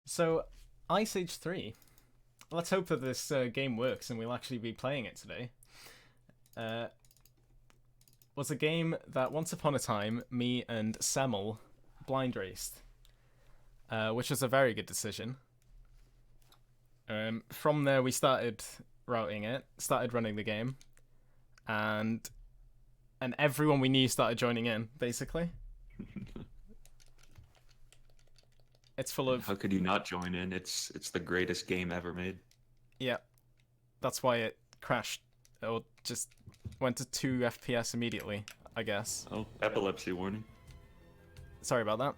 So, Ice Age 3. Let's hope that this game works and we'll actually be playing it today. Uh, was a game that once upon a time me and Semmel blind raced, which was a very good decision. From there, we started routing it, started running the game, and everyone we knew started joining in. Basically, it's full of How could you not join in? It's the greatest game ever made. yeah. That's why it crashed or just went to 2 FPS immediately. I guess. Oh, epilepsy warning. Sorry about that.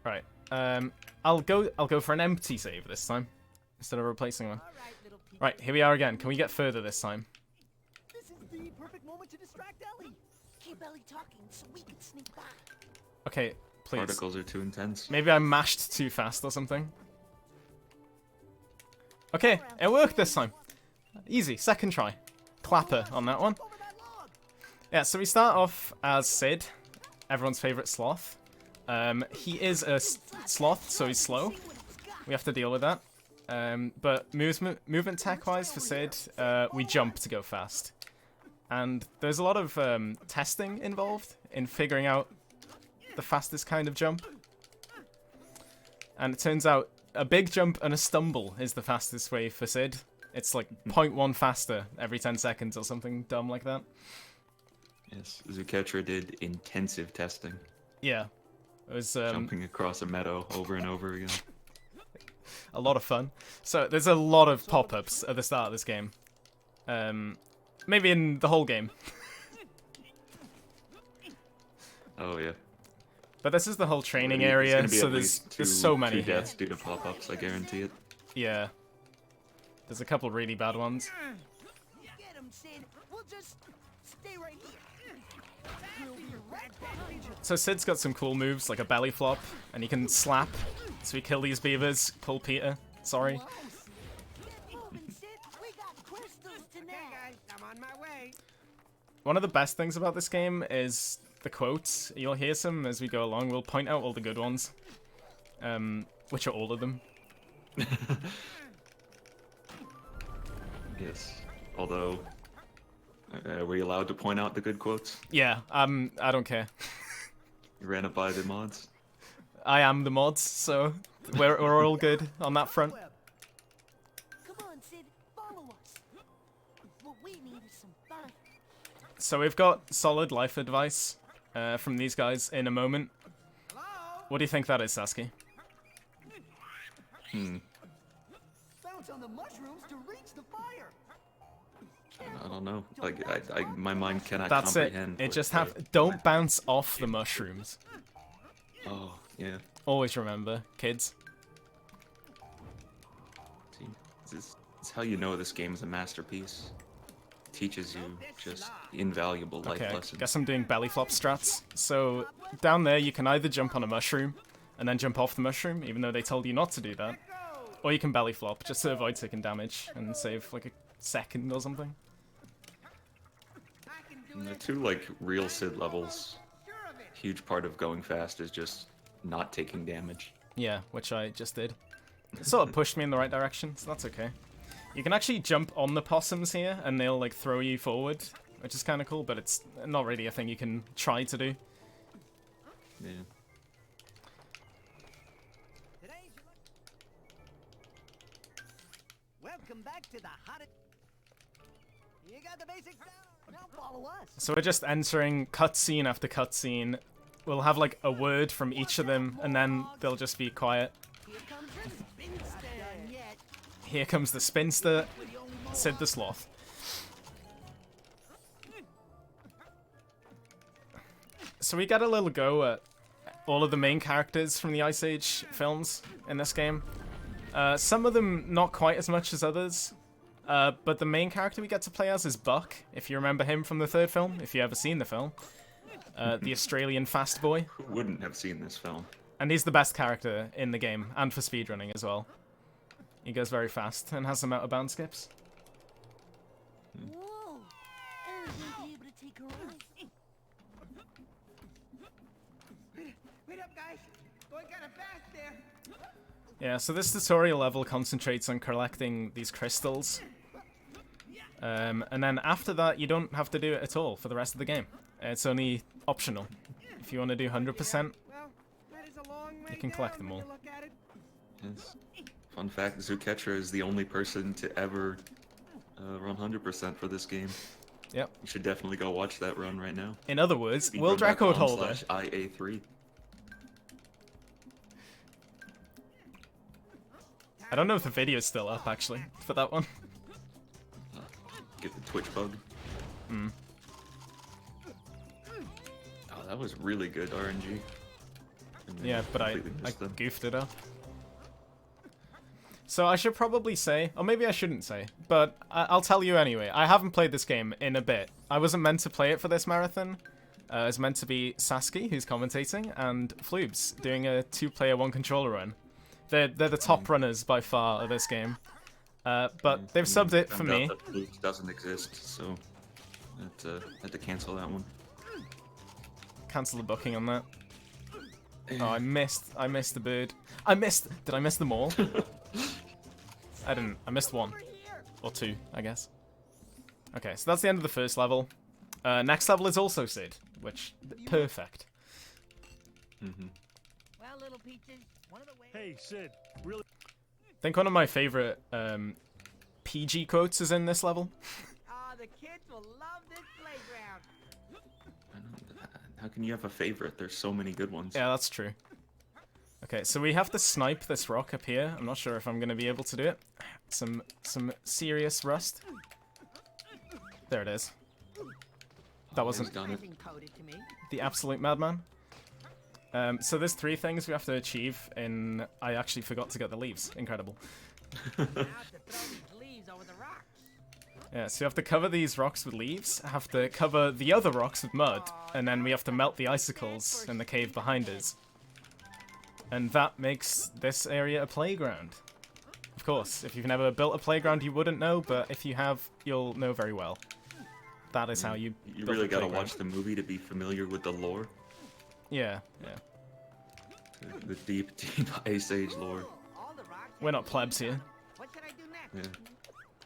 Right. I'll go for an empty save this time instead of replacing one. Right, here we are again. Can we get further this time? This is the perfect moment to distract Ellie. Keep Ellie talking so we can sneak by. Okay, please. Particles are too intense. Maybe I mashed too fast or something. Okay, it worked this time. Easy, second try. Clapper on that one. Over that log. Yeah, so we start off as Sid, everyone's favorite sloth. He is a sloth, so he's slow. We have to deal with that. But movement tech-wise for Sid, we jump to go fast. And there's a lot of testing involved in figuring out the fastest kind of jump. And it turns out a big jump and a stumble is the fastest way for Sid. It's like 0.1 faster every 10 seconds or something dumb like that. Yes, Zooketra did intensive testing, Yeah. It was jumping across a meadow over and over again. a lot of fun. So there's a lot of pop-ups at the start of this game. Maybe in the whole game. Oh yeah. But this is the whole training There's area, gonna be so at least there's so many two here. deaths due to pop-ups. I guarantee it. Yeah. There's a couple really bad ones. Get him, Sid. We'll just stay right here. We'll be right back. So Sid's got some cool moves, like a belly flop, and he can slap. So we kill these beavers, pull Peter. Sorry. Get moving, Sid. We got crystals tonight. Guys, I'm on my way. One of the best things about this game is the quotes. You'll hear some as we go along. We'll point out all the good ones. Which are all of them. Yes. Although, are we allowed to point out the good quotes? Yeah, I don't care. You ran it by the mods. I am the mods, so we're all good on that front. Come on, Sid. Follow us. What we need is some fun. So we've got solid life advice from these guys in a moment. Hello? What do you think that is, Sasuke? Bounce on the mushrooms to reach the fire. I don't know. Like, my mind cannot That's it. comprehend. It what just the- don't bounce off the mushrooms. Oh, yeah. Always remember, kids. See, this is how you know this game is a masterpiece. It teaches you just invaluable life Okay, lessons. guess I'm doing belly flop strats. So down there, you can either jump on a mushroom and then jump off the mushroom, even though they told you not to do that, or you can belly flop just to avoid taking damage and save like a second or something. I can do And the this. two, like, real Sid levels, Sure of it. huge part of going fast is just not taking damage. Yeah, which I just did. It sort of pushed me in the right direction, so that's okay. You can actually jump on the possums here, and they'll like throw you forward, which is kind of cool, but it's not really a thing you can try to do. Yeah. Today's welcome back to the hottest. You got the basics down. Now follow us. So we're just entering cutscene after cutscene. We'll have like a word from each of them, and then they'll just be quiet. Here comes the spinster. Done yet. Here comes the spinster, Sid the Sloth. So we get a little go at all of the main characters from the Ice Age films in this game. Some of them not quite as much as others. But the main character we get to play as is Buck, if you remember him from the third film, if you've ever seen the film. The Australian fast boy. Who wouldn't have seen this film? And he's the best character in the game, and for speedrunning as well. He goes very fast and has some out of bound skips. Whoa. Ellie's gonna be able to take her on. Wait up, guys. Boy got a bass there. Yeah, so this tutorial level concentrates on collecting these crystals. And then after that, you don't have to do it at all for the rest of the game. It's only optional. If you want to do 100%, Well, that is a long way you can collect down them when all. you look at it. Yes. Fun fact, Zooketra is the only person to ever run 100% for this game. Yep. You should definitely go watch that run right now. In other words, world record holder. IA3. I don't know if the video's still up, actually, for that one. Get the Twitch bug. Hmm. Oh, that was really good RNG. And then Yeah, but I completely missed them. goofed it up. So I should probably say, or maybe I shouldn't say, but I'll tell you anyway. I haven't played this game in a bit. I wasn't meant to play it for this marathon. It was meant to be Sasuke, who's commentating, and Floobs doing a 2-player 1-controller run. They're the top runners by far of this game. But they've subbed it for Found me. out that Flukes doesn't exist, so had to cancel that one. Cancel the booking on that. Oh, I missed the bird. Did I miss them all? I didn't. I missed one. Or two, I guess. Okay, so that's the end of the first level. Next level is also Sid, which, perfect. Mm-hmm. Well, little peaches, one of the ways. Hey, Sid, really? I think one of my favorite PG quotes is in this level. Ah, the kids will love this playground. How can you have a favorite? There's so many good ones. Yeah, that's true. Okay, so we have to snipe this rock up here. I'm not sure if I'm going to be able to do it. Some serious rust. There it is. That wasn't Done it. Encoded to me. the absolute madman. So there's 3 things we have to achieve in... I actually forgot to get the leaves. Incredible. Now to throw these leaves over the rocks. Yeah, so you have to cover these rocks with leaves, have to cover the other rocks with mud, and then we have to melt the icicles in the cave behind us. And that makes this area a playground. Of course, if you've never built a playground, you wouldn't know, but if you have, you'll know very well. That is how you You build really a gotta playground. watch the movie to be familiar with the lore. Yeah, yeah. The deep Ice Age lore. All the rocks. We're not plebs here. What should I do next? Yeah.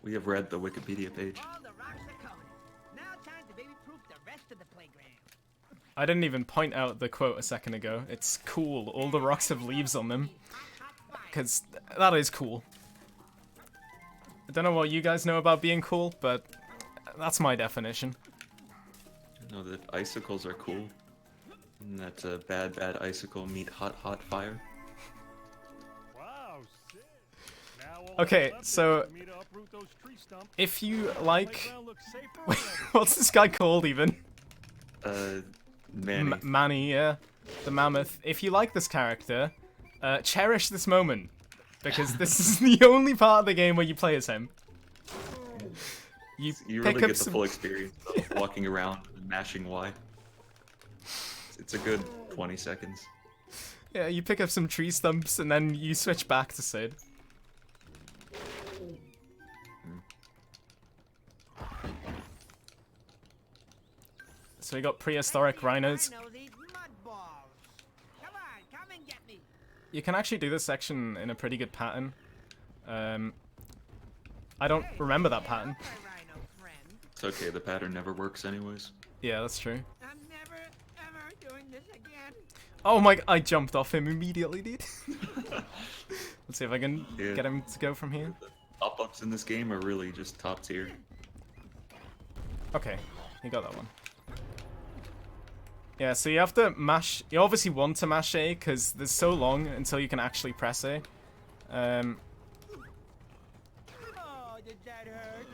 We have read the Wikipedia page. All the rocks are covered. Now time to baby-proof the rest of the playground. I didn't even point out the quote a second ago. It's cool. All the rocks have leaves on them. Because that is cool. I don't know what you guys know about being cool, but that's my definition. You know that icicles are cool. And that's a bad icicle meet hot fire. Wow, Sid. Now all Okay, that's left so is for me to uproot those tree stumps. if you like... Playground looks safer already. What's this guy called even? Manny. Manny, yeah. The Mammoth. If you like this character, cherish this moment. Because this is the only part of the game where you play as him. You You pick really up get the some... full experience of walking around and mashing Y. It's a good 20 seconds. Yeah, you pick up some tree stumps and then you switch back to Sid. So we got prehistoric rhinos. I know these mud balls. Come on, come and get me. You can actually do this section in a pretty good pattern. I don't remember that pattern. My rhino friend. It's okay, the pattern never works anyways. Yeah, that's true. I'm never, ever doing this again. Oh my! I jumped off him immediately, dude. Let's see if I can Yeah. get him to go from here. Pop-ups in this game are really just top tier. Okay, you got that one. Yeah, so you have to mash... You obviously want to mash A, because there's so long until you can actually press A. Oh, did that hurt?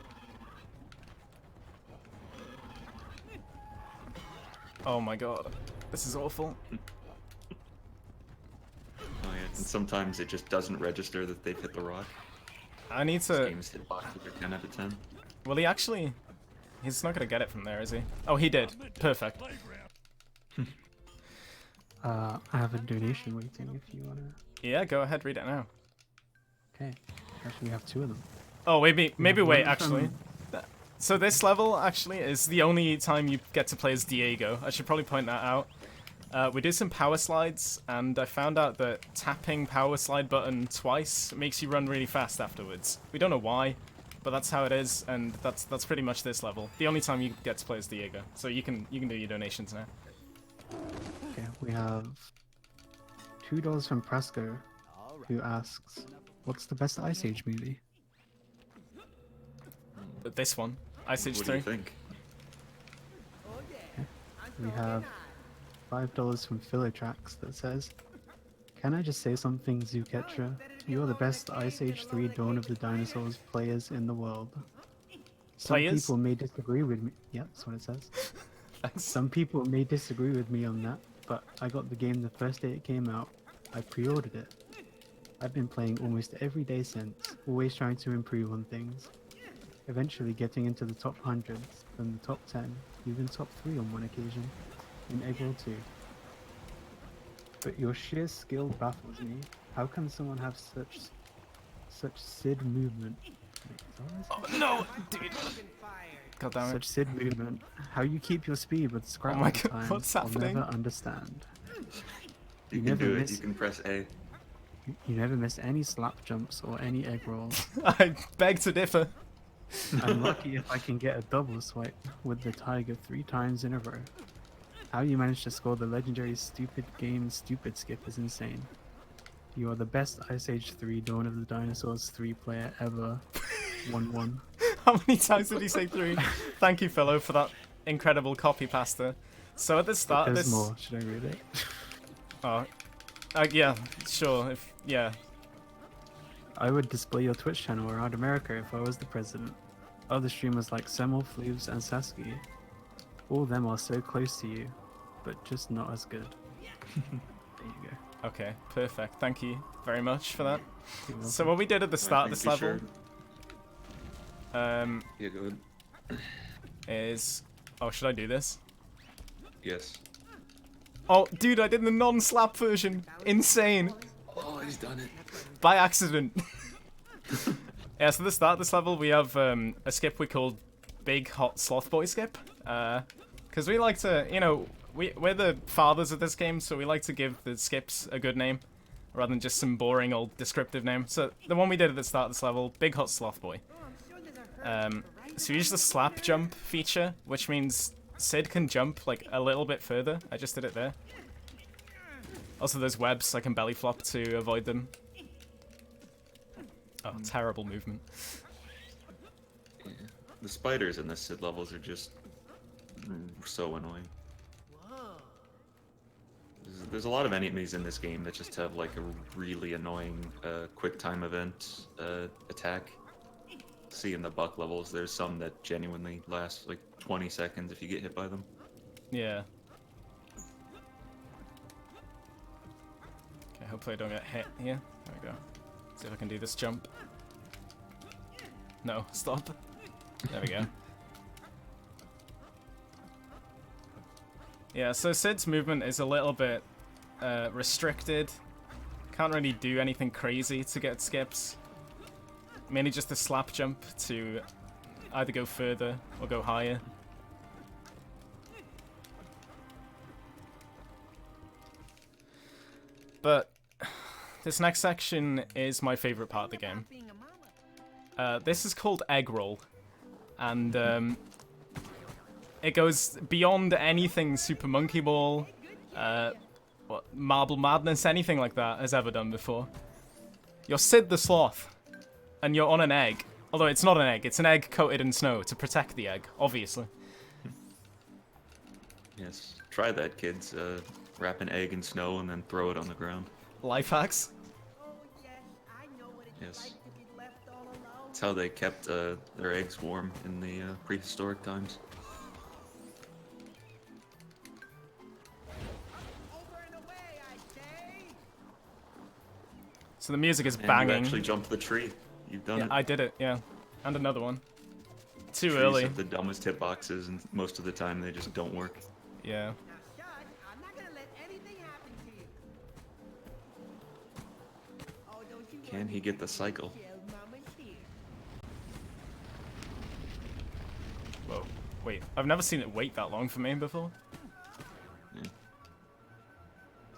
Oh my god. This is awful. Oh yeah, and sometimes it just doesn't register that they've hit the rock. I need This to... game's hitboxes are 10 out of 10. Will he actually... He's not gonna get it from there, is he? Oh, he did. Perfect. I have a donation waiting if you wanna. Yeah, go ahead, read it now. Okay. Actually, we have 2 of them. Oh, maybe wait, one actually. So this level, actually, is the only time you get to play as Diego. I should probably point that out. We did some power slides, and I found out that tapping power slide button twice makes you run really fast afterwards. We don't know why, but that's how it is, and that's pretty much this level. The only time you get to play is Diego, so you can do your donations now. Okay, we have $2 from Presco, who asks, "What's the best Ice Age movie?" This one, Ice Age What 3. do you think? We have $5 from Philotrax that says, "Can I just say something, Zooketra? You are the best Ice Age 3 Dawn of the Dinosaurs players in the world." Some Players? people may disagree with me. Yeah, that's what it says. Thanks. Some people may disagree with me on that, but I got the game the first day it came out. I pre-ordered it. I've been playing almost every day since, always trying to improve on things. Eventually getting into the top hundreds, then the top 10, even top 3 on one occasion, in Egg Roll 2. But your sheer skill baffles me. How can someone have such Sid movement? Wait, is that what it says? Oh no, dude! God damn it! Such Sid movement. How you keep your speed with Scrat Oh my all the God, time, what's I'll happening? never understand. You can never do it. miss- You can press A. You never miss any slap jumps or any egg rolls. I beg to differ. I'm lucky if I can get a double swipe with the tiger 3 times in a row. How you managed to score the legendary stupid game stupid skip is insane. You are the best Ice Age 3 Dawn of the Dinosaurs 3 player ever. 1-1. How many times did he say 3? Thank you, fellow, for that incredible copy pasta. So at the start of There's this... more. Should I read it? Oh, yeah, sure. Yeah. I would display your Twitch channel around America if I was the president. Other streamers like Semel, Floobs, and Sasky. All of them are so close to you, but just not as good. There you go. Okay, perfect. Thank you very much for that. You're So welcome. what we did at the start of this Thank you, level Yeah, go ahead. is... Oh, should I do this? Yes. Oh, dude, I did the non-slap version. Insane. Oh, he's done it. By accident. Yeah, so at the start of this level, we have a skip we called Big Hot Sloth Boy Skip. Because we like to, you know, we're the fathers of this game, so we like to give the skips a good name, rather than just some boring old descriptive name. So the one we did at the start of this level, Big Hot Sloth Boy. So we use the slap jump feature, which means Sid can jump like a little bit further. I just did it there. Also, there's webs I can belly flop to avoid them. Oh, terrible movement. Yeah. The spiders in the Sid levels are just so annoying. There's a lot of enemies in this game that just have like a really annoying quick time event attack. See in the buck levels, there's some that genuinely last like 20 seconds if you get hit by them. Yeah. Okay, hopefully I don't get hit here. There we go. See if I can do this jump. No, stop. There we go. Yeah, so Sid's movement is a little bit restricted. Can't really do anything crazy to get skips. Mainly just the slap jump to either go further or go higher. But this next section is my favorite part of the game. This is called Egg Roll, and it goes beyond anything Super Monkey Ball, Marble Madness, anything like that has ever done before. You're Sid the Sloth, and you're on an egg. Although it's not an egg, it's an egg coated in snow to protect the egg, obviously. Yes. Try that, kids. Wrap an egg in snow and then throw it on the ground. Life hacks. Yes. That's how they kept their eggs warm in the prehistoric times. So the music is And banging. you actually jumped the tree. You've done Yeah, it. I did it, yeah. And another one. Too Trees early. have the dumbest hitboxes, and most of the time they just don't work. Yeah. I'm not gonna let anything happen to you. Oh, don't you Can he get the cycle? tell Mama's here. Whoa. Wait, I've never seen it wait that long for me before.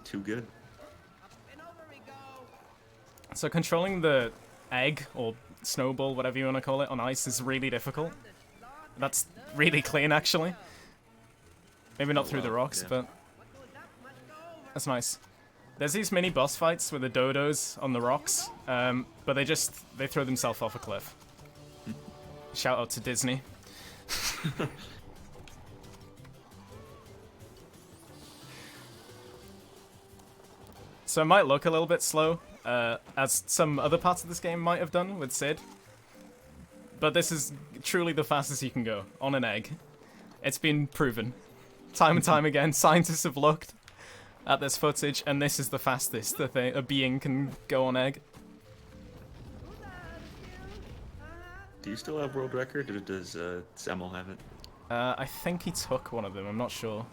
too good. And over we go. So controlling the egg, or snowball, whatever you want to call it, on ice is really difficult. That's really clean, actually. Maybe not through the wow, rocks, yeah. but that's nice. There's these mini boss fights with the dodos on the rocks, but they throw themselves off a cliff. Shout out to Disney. So it might look a little bit slow, as some other parts of this game might have done with Sid. But this is truly the fastest you can go, on an egg. It's been proven. Time and time again, scientists have looked at this footage, and this is the fastest that a being can go on egg. Do you still have world record, or does Samuel have it? I think he took one of them, I'm not sure.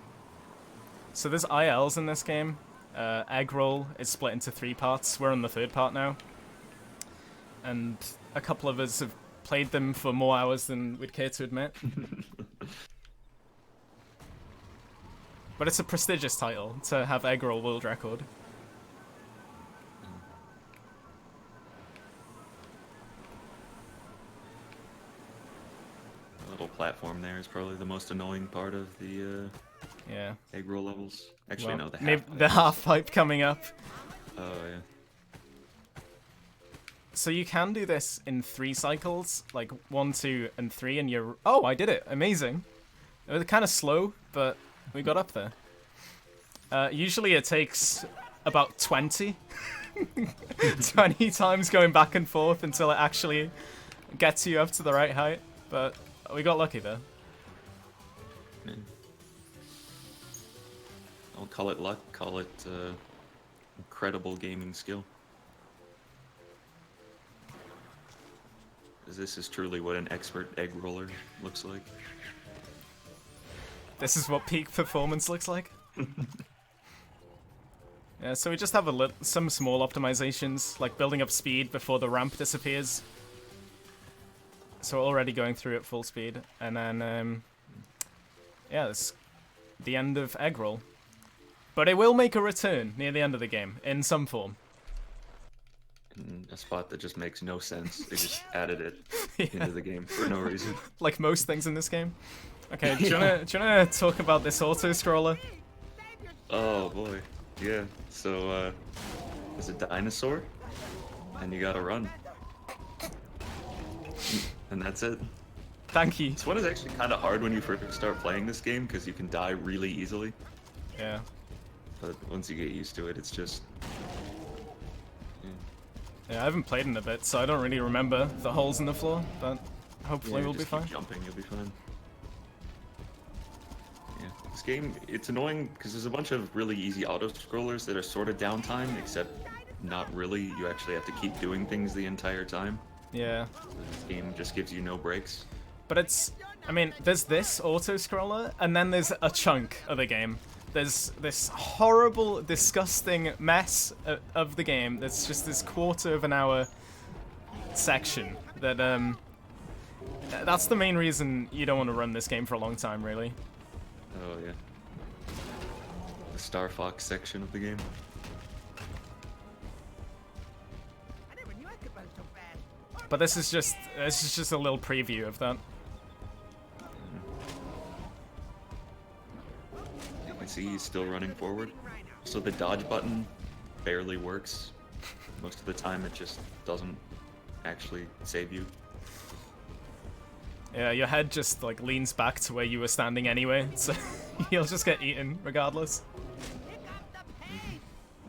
So there's ILs in this game. Egg roll is split into 3 parts. We're on the 3rd part now. And a couple of us have played them for more hours than we'd care to admit. But it's a prestigious title to have egg roll world record. The little platform there is probably the most annoying part of the Yeah. egg roll levels. Actually, Well, no, the maybe half. the half pipe coming up. Oh yeah. So you can do this in 3 cycles, like 1, 2, and 3, and you're... Oh, I did it! Amazing! It was kind of slow, but we got up there. Usually it takes about 20. 20 times going back and forth until it actually gets you up to the right height, but we got lucky there. Yeah. I'll call it luck, call it incredible gaming skill. This is truly what an expert egg roller looks like. This is what peak performance looks like. Yeah, so we just have some small optimizations, like building up speed before the ramp disappears. So we're already going through at full speed, and then, yeah, that's the end of egg roll. But it will make a return near the end of the game, in some form. In a spot that just makes no sense. They just added it Yeah. into the game for no reason. Like most things in this game. Okay, do you wanna talk about this Autoscroller? Oh boy. Yeah. So there's a dinosaur and you gotta run. And that's it. Thank you. This one is actually kinda hard when you first start playing this game because you can die really easily. Yeah. But once you get used to it, it's just Yeah, I haven't played in a bit, so I don't really remember the holes in the floor, but hopefully yeah, we'll be just keep fine. jumping, you'll be fine. Yeah, this game, it's annoying because there's a bunch of really easy auto-scrollers that are sort of downtime, except not really. You actually have to keep doing things the entire time. Yeah. This game just gives you no breaks. But it's... I mean, there's this Autoscroller, and then there's a chunk of the game. There's this horrible, disgusting mess of the game. There's just this quarter of an hour section that, that's the main reason you don't want to run this game for a long time, really. Oh yeah. The Star Fox section of the game. I never knew I could run so fast. But this is just a little preview of that. I see he's still running forward. So the dodge button barely works. Most of the time it just doesn't actually save you. Yeah, your head just like leans back to where you were standing anyway, so you'll just get eaten regardless. Pick up the pace.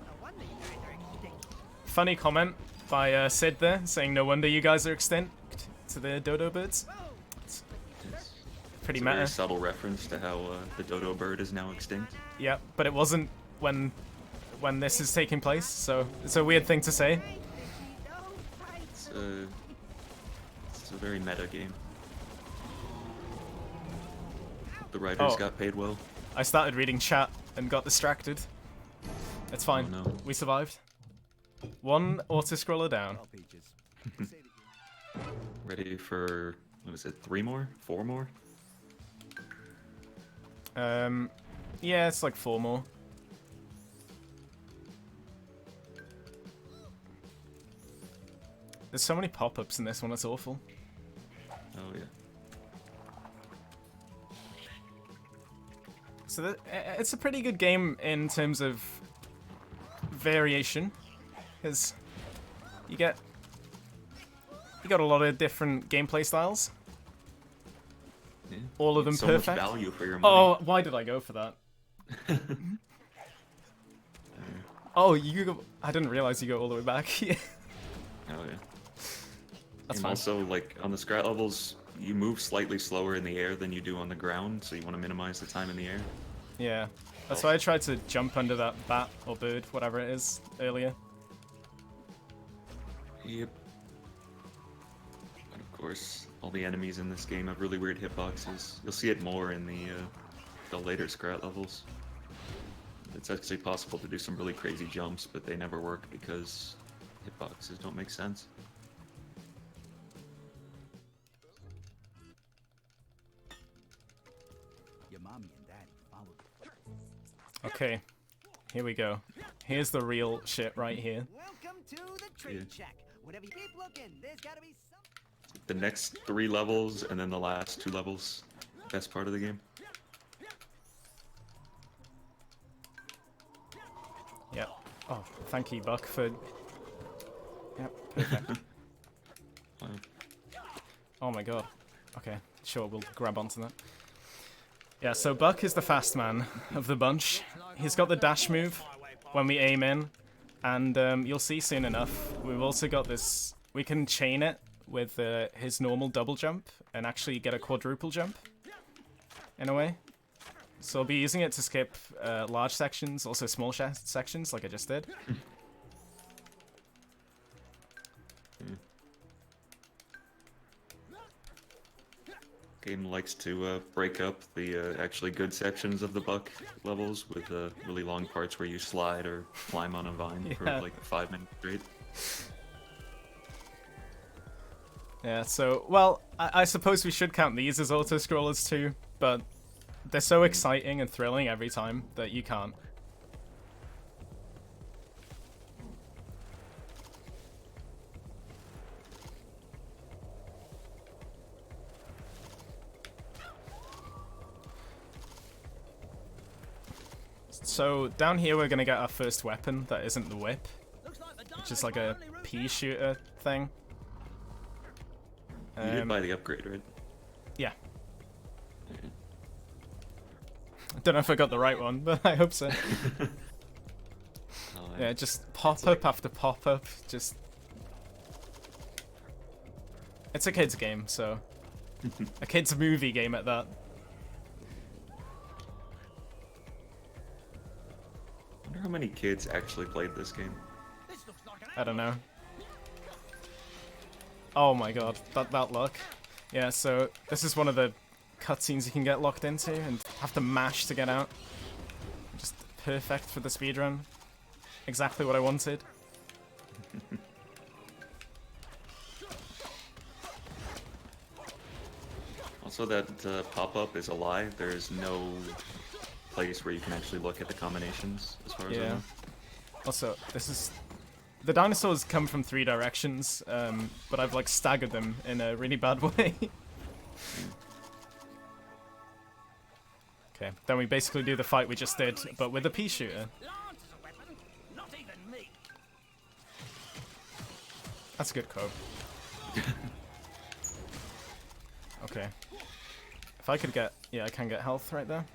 No wonder you guys are extinct. Funny comment by Sid there, saying no wonder you guys are extinct to the dodo birds. It's Pretty a very meta. subtle reference to how the dodo bird is now extinct. Yeah, but it wasn't when this is taking place, so it's a weird thing to say. It's a very meta game. The writers Oh. got paid well. I started reading chat and got distracted. It's fine. Oh, no. We survived. One Autoscroller down. Ready for, what was it, 3 more? 4 more? Yeah, it's like 4 more. There's so many pop-ups in this one, it's awful. Oh yeah. So it's a pretty good game in terms of variation, because you got a lot of different gameplay styles. Yeah. All of them So perfect. much value for your money. Oh, why did I go for that? Oh, you go, I didn't realize you go all the way back. Oh yeah. That's and fine. also, like, on the Scrat levels, you move slightly slower in the air than you do on the ground, so you want to minimize the time in the air. Yeah. That's why I tried to jump under that bat or bird, whatever it is, earlier. Yep. And of course, all the enemies in this game have really weird hitboxes. You'll see it more in the later Scrat levels. It's actually possible to do some really crazy jumps, but they never work because hitboxes don't make sense. Your mommy and daddy followed. Okay. Here we go. Here's the real shit right here. Welcome to the trade shack. Whatever you keep looking, there's gotta be some. The next 3 levels and then the last 2 levels, best part of the game. Yep. Oh, thank you, Buck, for... Yep, perfect. Wow. Oh my god. Okay, sure, we'll grab onto that. Yeah, so Buck is the fast man of the bunch. He's got the dash move when we aim in, and you'll see soon enough, we've also got this... We can chain it with his normal double jump and actually get a quadruple jump, in a way. So I'll be using it to skip large sections, also small sections, like I just did. Game likes to break up the actually good sections of the Buck levels with really long parts where you slide or climb on a vine for Yeah. like 5 minutes straight. Yeah, so, well, I suppose we should count these as auto-scrollers too, but they're so exciting and thrilling every time that you can't. So, down here we're gonna get our first weapon that isn't the whip, which is like a pea shooter thing. You did buy the upgrade, right? Yeah. I don't know if I got the right one, but I hope so. Yeah, just pop-up after pop-up, just... It's a kid's game, so... A kid's movie game at that. I wonder how many kids actually played this game. I don't know. Oh my god, that luck. Yeah, so this is one of the cutscenes you can get locked into and have to mash to get out. Just perfect for the speedrun. Exactly what I wanted. Also, that pop-up is a lie. There's no place where you can actually look at the combinations, as far as I Yeah. know. Also, this is... The dinosaurs come from 3 directions, but I've like staggered them in a really bad way. Okay, then we basically do the fight we just did, but with a pea shooter. That's a good quote. Okay. If I could get... Yeah, I can get health right there.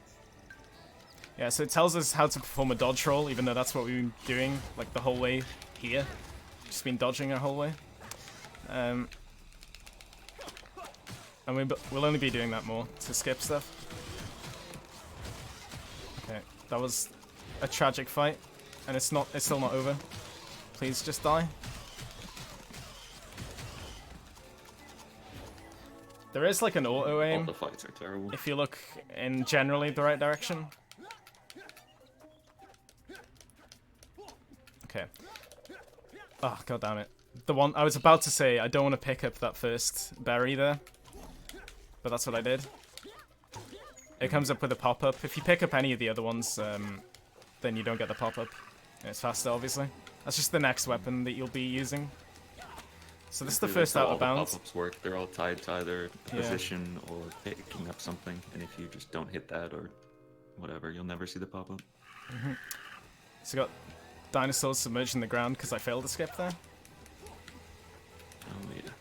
Yeah, so it tells us how to perform a dodge roll, even though that's what we've been doing, like, the whole way here. Just been dodging our whole way. And we'll only be doing that more to skip stuff. Okay, that was a tragic fight, and it's still not over. Please just die. There is like an auto All aim the fights are terrible. if you look in generally the right direction. Okay. Oh, god damn it. The one I was about to say, I don't want to pick up that first berry there, but that's what I did. It comes up with a pop-up. If you pick up any of the other ones, then you don't get the pop-up. And it's faster, obviously. That's just the next weapon that you'll be using. So this is the That's first how out all of the bounds. pop-ups work. They're all tied to either a Yeah. position or picking up something, and if you just don't hit that or whatever, you'll never see the pop-up. So we got dinosaurs submerged in the ground because I failed to skip there. Oh yeah.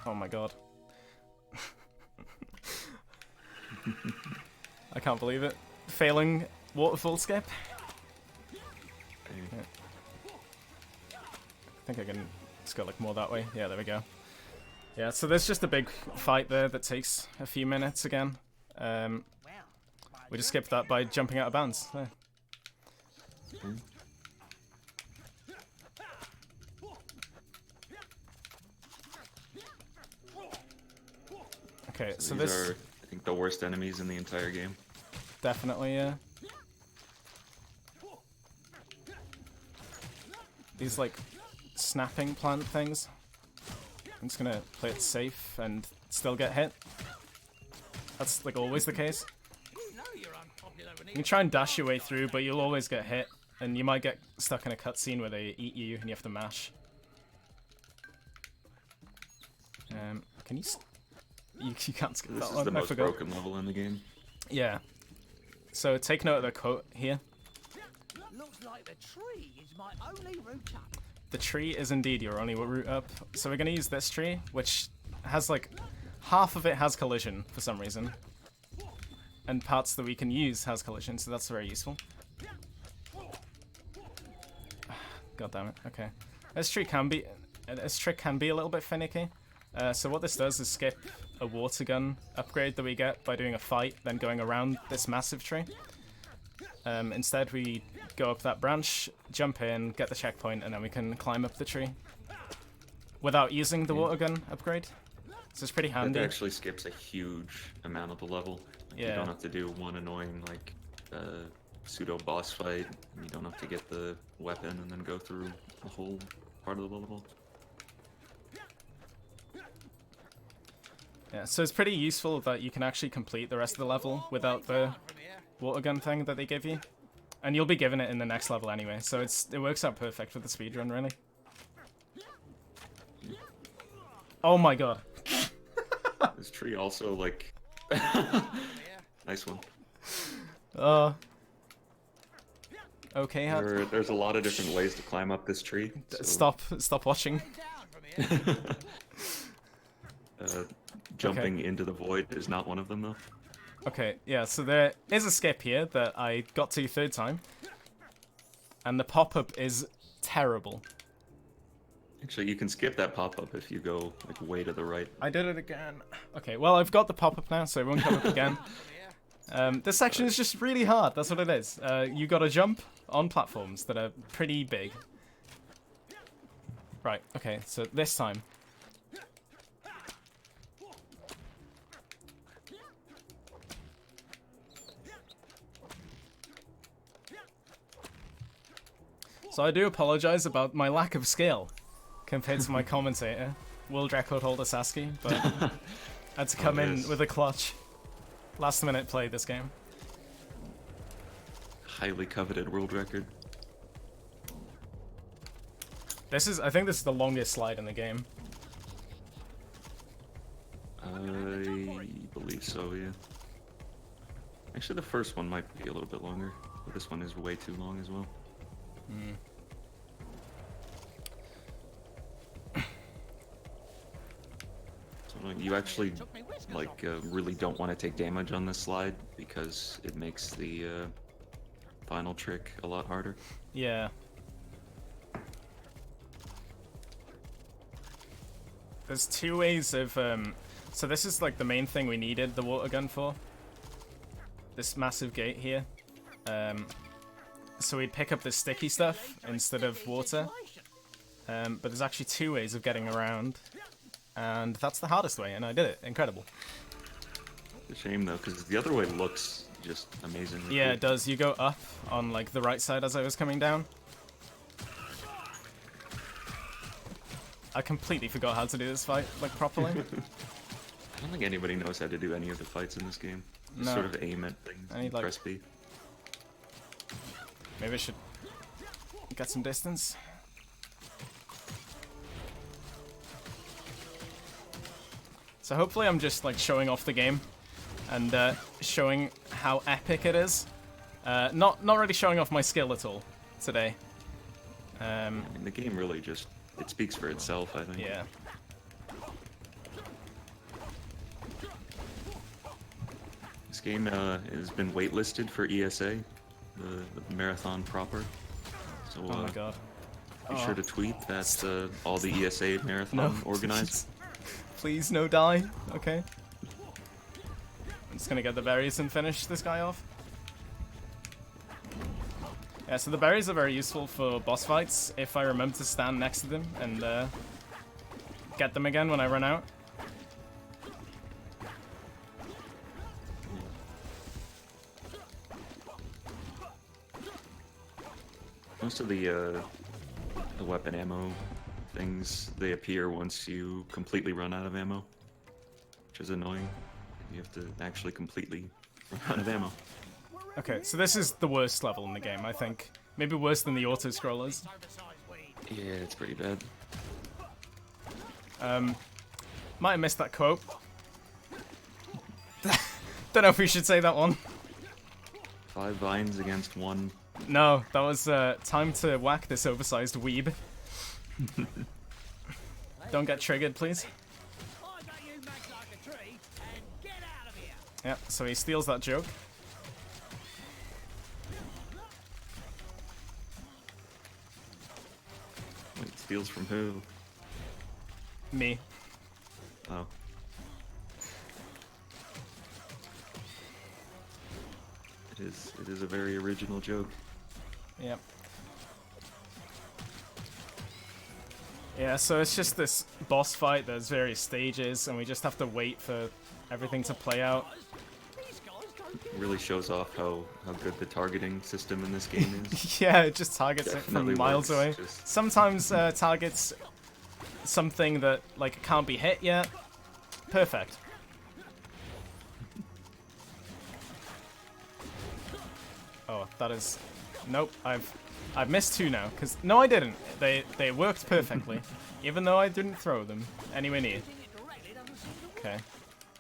Oh my god. I can't believe it. Failing waterfall skip. Hey. I think I can just go like more that way. Yeah, there we go. Yeah, so there's just a big fight there that takes a few minutes again. We just skipped that by jumping out of bounds. There. Okay. Okay, so These this are, I think, the worst enemies in the entire game. definitely, yeah. These like snapping plant things. I'm just gonna play it safe and still get hit. That's like always the case. You can try and dash your way through, but you'll always get hit, and you might get stuck in a cutscene where they eat you and you have to mash. Can you? You can't skip This that is one. the I most forgot. broken level in the game. Yeah. So take note of the quote here. Looks like the tree is my only route up. The tree is indeed your only route up. So we're gonna use this tree, which has like half of it has collision for some reason, and parts that we can use has collision, so that's very useful. God damn it. Okay, this trick can be a little bit finicky. So what this does is skip a water gun upgrade that we get by doing a fight, then going around this massive tree. Instead, we go up that branch, jump in, get the checkpoint, and then we can climb up the tree without using the water gun upgrade. So it's pretty handy. That actually skips a huge amount of the level. Like, you Yeah. don't have to do one annoying like pseudo boss fight. You don't have to get the weapon and then go through the whole part of the level. Yeah, so it's pretty useful that you can actually complete the rest of the level without the water gun thing that they give you. And you'll be given it in the next level anyway, so it works out perfect for the speedrun, really. Oh my god. This tree also like nice one. Okay, There's a lot of different ways to climb up this tree. So, stop watching. jumping into the void is not one of them though. Okay, yeah, so there is a skip here that I got to third time. And the pop-up is terrible. Actually, you can skip that pop-up if you go like way to the right. I did it again. Okay, well, I've got the pop-up now, so it won't come up again. This section is just really hard, that's what it is. You gotta jump on platforms that are pretty big. Right, okay, so this time. So I do apologize about my lack of skill compared to my commentator, world record holder Sasuke, but I had to come in yes. with a clutch. Last minute play this game. Highly coveted world record. I think this is the longest slide in the game. I believe so, yeah. Actually, the first one might be a little bit longer, but this one is way too long as well. So you actually really don't want to take damage on this slide because it makes the final trick a lot harder. Yeah. There's two ways of so this is like the main thing we needed the water gun for. This massive gate here. So we'd pick up the sticky stuff instead of water. But there's actually two ways of getting around. And that's the hardest way, and I did it. Incredible. It's a shame though, because the other way looks just amazing. Yeah, it does. You go up on like the right side as I was coming down. I completely forgot how to do this fight like properly. I don't think anybody knows how to do any of the fights in this game. Just No. sort of aim at things I need, and like- press B. Maybe I should get some distance. So hopefully I'm just like showing off the game and showing how epic it is. Not really showing off my skill at all today. I mean, the game really just, it speaks for itself, I think. Yeah. This game has been waitlisted for ESA, the marathon proper. So Oh my god. be sure to tweet that all the ESA marathon No. organized. Please no die. Okay. I'm just gonna get the berries and finish this guy off. Yeah, so the berries are very useful for boss fights if I remember to stand next to them and get them again when I run out. Most of the weapon ammo things, they appear once you completely run out of ammo, which is annoying. You have to actually completely run out of ammo. Okay, so this is the worst level in the game, I think. Maybe worse than the Autoscrollers. Yeah, it's pretty bad. Might have missed that quote. Don't know if we should say that one. 5 vines against 1. No, that was time to whack this oversized weeb. Don't get triggered, please. I bet you make like a tree and get out of here. Yep, so he steals that joke. Wait, steals from who? Me. Oh. It is a very original joke. Yep. Yeah, so it's just this boss fight. There's various stages, and we just have to wait for everything to play out. It really shows off how good the targeting system in this game is. Yeah, it just targets it Definitely from miles works, away. just- Sometimes targets something that like can't be hit yet. Perfect. Oh, that is. Nope, I've missed 2 now. Cause no, I didn't. They worked perfectly, even though I didn't throw them anywhere near. Okay.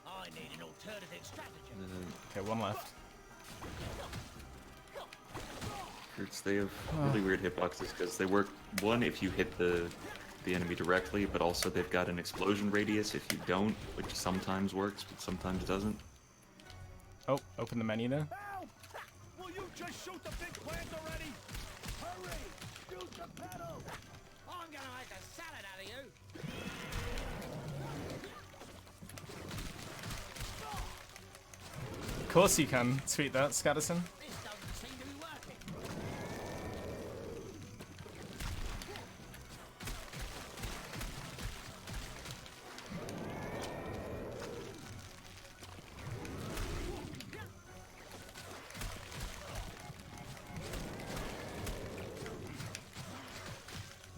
I need an alternative strategy. Okay, 1 left. They have really weird hitboxes because they work, one, if you hit the enemy directly, but also they've got an explosion radius if you don't, which sometimes works, but sometimes doesn't. Oh, open the menu there. Help! Will you just shoot the big plant already? Hurry! Shoot the pedal! I'm gonna make a salad out of you. Of course you can tweet that, Scatterson. This doesn't seem to be working.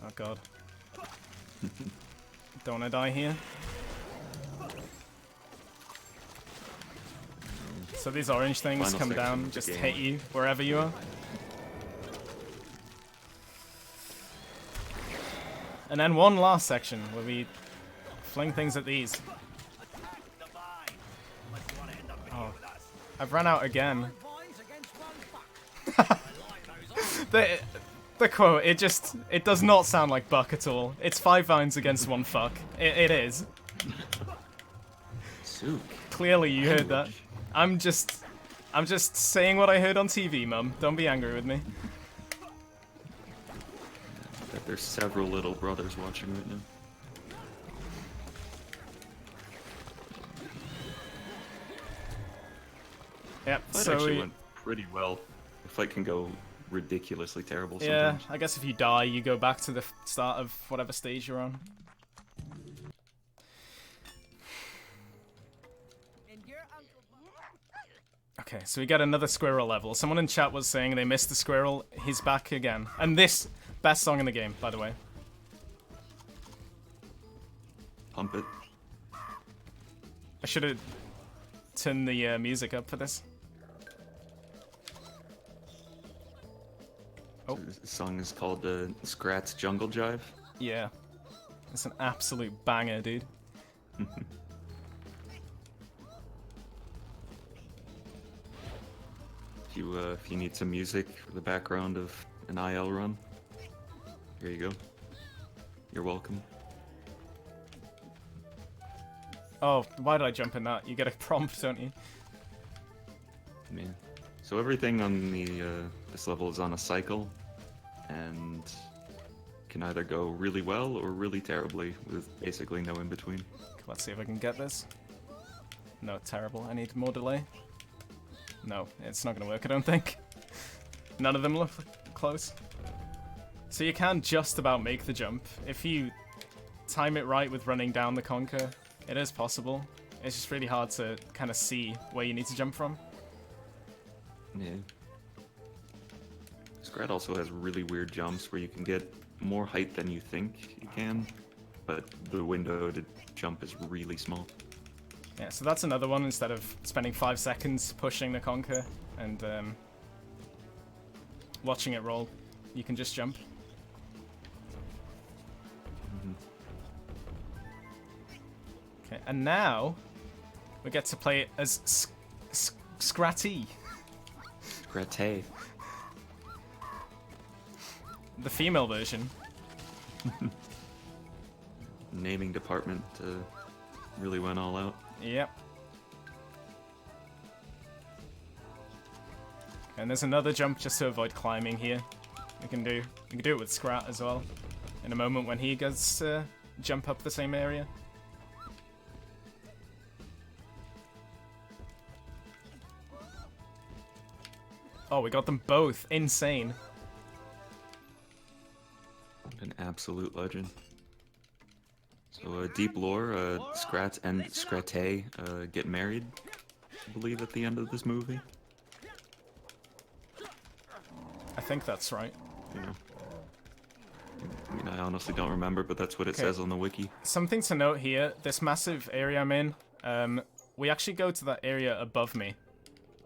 Oh god. Don't wanna die here. So these orange things Final come section down, of the just game. hit you wherever you are. And then one last section where we fling things at these. Oh, I've run out again. Vines against 1 buck. The quote, it does not sound like buck at all. It's 5 vines against 1 fuck. It is. Zook. Clearly you heard that. I'm just saying what I heard on TV, Mum. Don't be angry with me. That there's several little brothers watching right now. Yep, That so actually went pretty well. The fight can go ridiculously terrible yeah, sometimes. I guess if you die, you go back to the start of whatever stage you're on. And your Uncle Okay, so we get another squirrel level. Someone in chat was saying they missed the squirrel. He's back again. And this, best song in the game, by the way. Pump it. I should have turned the music up for this. Oh. This song is called Scrat's Jungle Jive. Yeah. It's an absolute banger, dude. if you need some music for the background of an IL run, here you go. You're welcome. Oh, why did I jump in that? You get a prompt, don't you? Yeah. So everything on the this level is on a cycle, and can either go really well or really terribly, with basically no in between. Let's see if I can get this. No, terrible. I need more delay. No, it's not gonna work, I don't think. None of them look close. So you can just about make the jump. If you time it right with running down the conker, it is possible. It's just really hard to kind of see where you need to jump from. Yeah. Scrat also has really weird jumps where you can get more height than you think you can, but the window to jump is really small. Yeah, so that's another one. Instead of spending 5 seconds pushing the conker and watching it roll, you can just jump. Okay, and now we get to play it as Scratty, Scratte. the female version. Naming department really went all out. Yep. And there's another jump just to avoid climbing here. We can do it with Scrat as well. In a moment when he gets to jump up the same area. Oh, we got them both. Insane. An absolute legend. So, deep lore, Scrat and Scratte get married, I believe, at the end of this movie. I think that's right. You know. I mean, I honestly don't remember, but that's what it Okay. says on the wiki. Something to note here, this massive area I'm in, we actually go to that area above me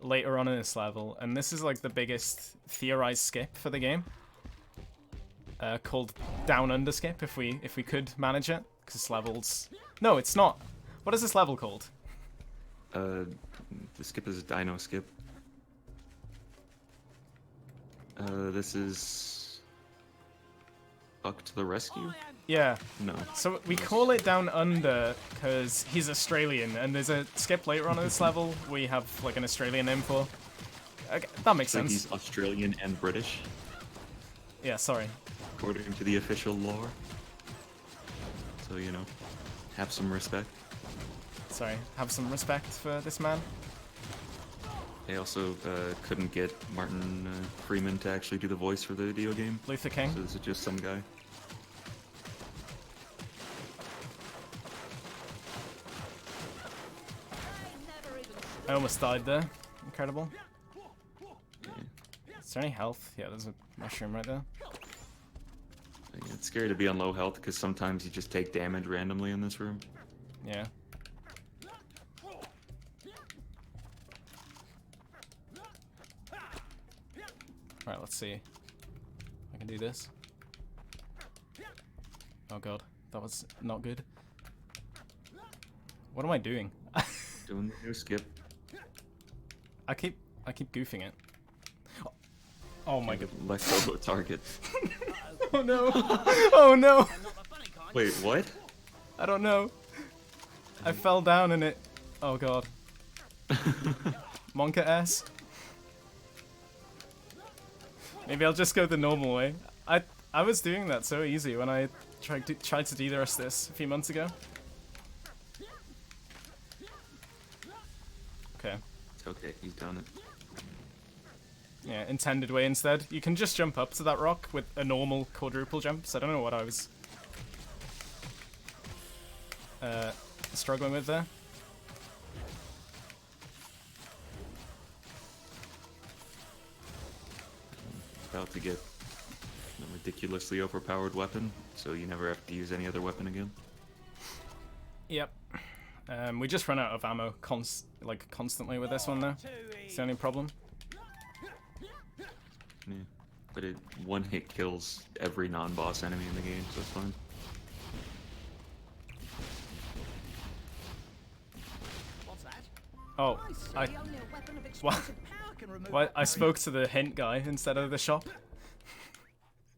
later on in this level, and this is like the biggest theorized skip for the game. Called Down Under Skip, if we could manage it, because levels... No, it's not. What is this level called? The skip is a dino skip. This is... Buck to the rescue? Yeah. No. So we call it Down Under because he's Australian, and there's a skip later on in this level we have like an Australian name for. Okay, that makes Like sense. he's Australian and British, Yeah, sorry. according to the official lore. So, you know, have some respect. Sorry. Have some respect for this man. They also couldn't get Martin Freeman to actually do the voice for the video game. Luther King. So this is just some guy. I almost died there. Incredible. Is there any health? Yeah, there's a mushroom right there. It's scary to be on low health because sometimes you just take damage randomly in this room. Yeah. Alright, let's see. I can do this. Oh god, that was not good. What am I doing? Doing the new skip. I keep goofing it. Oh my god. Let's go target. Oh no. Oh no. Wait, what? I don't know. I fell down in it. Oh god. Monka S. Maybe I'll just go the normal way. I was doing that so easy when I tried to do the rest of this a few months ago. Okay. It's okay, he's done it. Yeah, intended way instead. You can just jump up to that rock with a normal quadruple jump, so I don't know what I was struggling with there. About to get a ridiculously overpowered weapon, so you never have to use any other weapon again. Yep. We just run out of ammo constantly with this one though. It's the only problem. Yeah. But it one hit kills every non-boss enemy in the game, so it's fine. Oh, I I... see only a weapon of What? explosive power can remove Why that I spoke to the hint guy instead of the shop.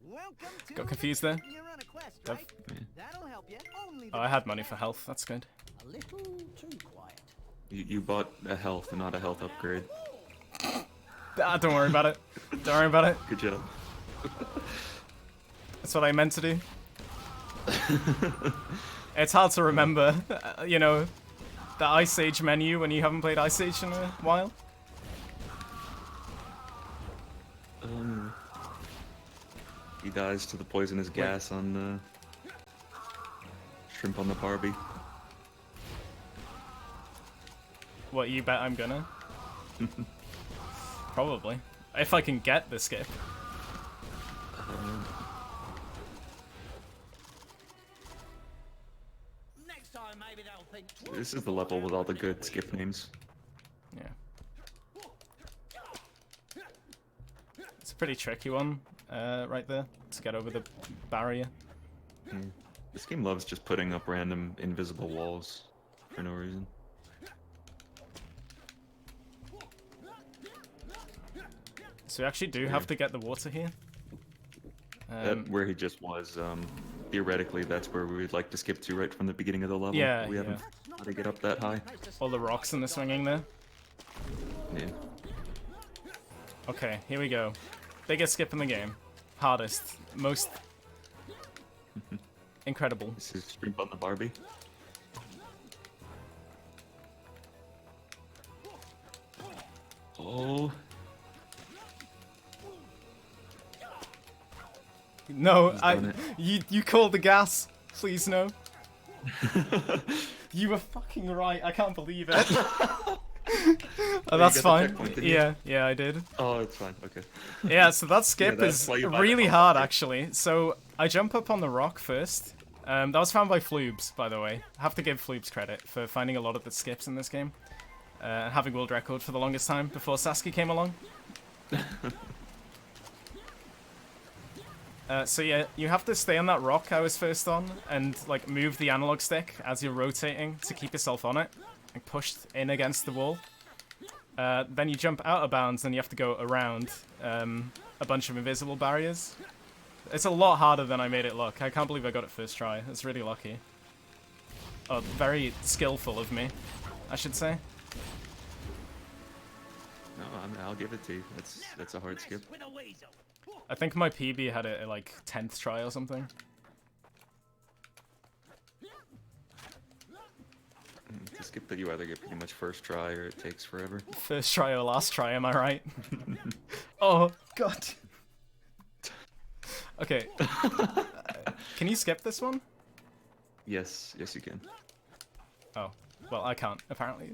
Welcome to Got confused the there. You're on a quest, Yep. right? That'll help you. Only Oh, I had money for health. That's good. a little too quiet. You bought a health and not a health upgrade. Ah, don't worry about it. Don't worry about it. Good job. That's what I meant to do. It's hard to remember, you know, the Ice Age menu when you haven't played Ice Age in a while. He dies to the poisonous gas on shrimp on the Barbie. What, you bet I'm gonna? Probably. If I can get the skip. Next time, maybe they'll think twice. This is the level with all the good skip names. Yeah. It's a pretty tricky one, right there, to get over the barrier. This game loves just putting up random invisible walls for no reason. So we actually do have to get the water here. Where he just was, theoretically, that's where we would like to skip to right from the beginning of the level. Yeah, We haven't had to get up that high. All the rocks and the swinging there. Yeah. Okay, here we go. Biggest skip in the game. Hardest. Most incredible. This is shrimp on the Barbie. Oh. No, He's done it. you called the gas. Please no. You were fucking right. I can't believe it. Oh, you that's got the fine. checkpoint, didn't you? Yeah, I did. Oh, it's fine. Okay. Yeah, so that skip that's is why you buy the really whole hard, skip. actually. So I jump up on the rock first. That was found by Floobs, by the way. I have to give Floobs credit for finding a lot of the skips in this game. Having world record for the longest time before Sasuke came along. So yeah, you have to stay on that rock I was first on, and like move the analog stick as you're rotating to keep yourself on it, and pushed in against the wall. Then you jump out of bounds, and you have to go around a bunch of invisible barriers. It's a lot harder than I made it look. I can't believe I got it first try. It's really lucky. Oh, very skillful of me, I should say. No, I'll give it to you. That's a hard skip. With a weasel. I think my PB had it at like 10th try or something. It's a skip that you either get pretty much first try or it takes forever. First try or last try, am I right? Oh, God. Okay. Can you skip this one? Yes, yes you can. Oh, well, I can't, apparently.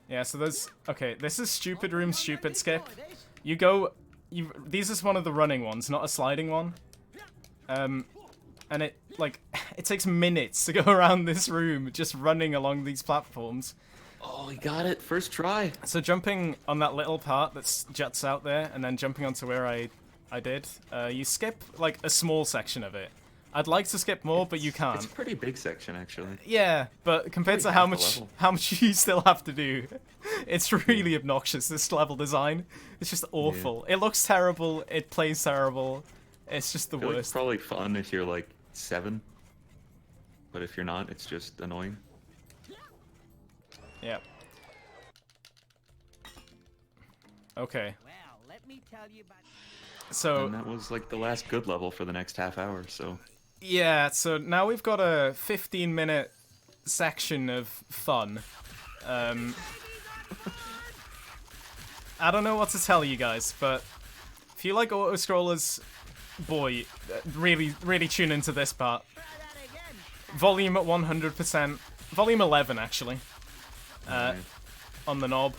Yeah, so there's... Okay, this is Stupid Room Stupid Skip. You go... These is one of the running ones, not a sliding one. And it, like, it takes minutes to go around this room just running along these platforms. Oh, he got it. First try. So jumping on that little part that juts out there, and then jumping onto where I did, you skip, like, a small section of it. I'd like to skip more, but you can't. It's a pretty big section, actually. Yeah, but compared to Like how half the much level. how much you still have to do, it's really obnoxious, this level design. It's just awful. It looks terrible, it plays terrible. It's just the I feel like it's worst. probably fun if you're like 7, but if you're not, it's just annoying. Yeah. Okay. Well, let me tell you about. So And that was like the last good level for the next half hour, so yeah, so now we've got a 15-minute section of fun. I don't know what to tell you guys, but if you like Autoscrollers, boy, really tune into this part. Volume at 100%. Volume 11, actually. On the knob.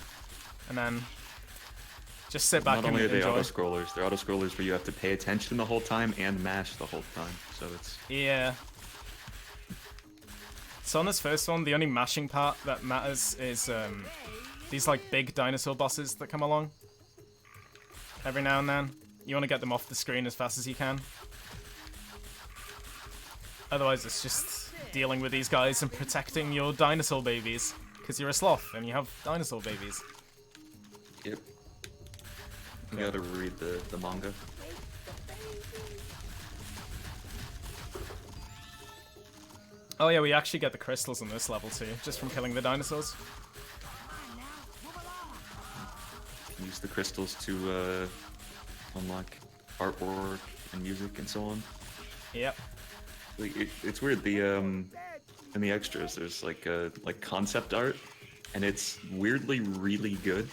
And then just sit back not and only are they enjoy. auto-scrollers, they're auto-scrollers where you have to pay attention the whole time and mash the whole time, so it's... Yeah. So on this first one, the only mashing part that matters is these like big dinosaur bosses that come along. Every now and then. You want to get them off the screen as fast as you can. Otherwise it's just dealing with these guys and protecting your dinosaur babies. Because you're a sloth and you have dinosaur babies. Yep. You gotta read the manga. Oh yeah, we actually get the crystals in this level too, just from killing the dinosaurs. Use the crystals to unlock artwork and music and so on. Yep. Like, it's weird. The in the extras, there's like concept art, and it's weirdly really good.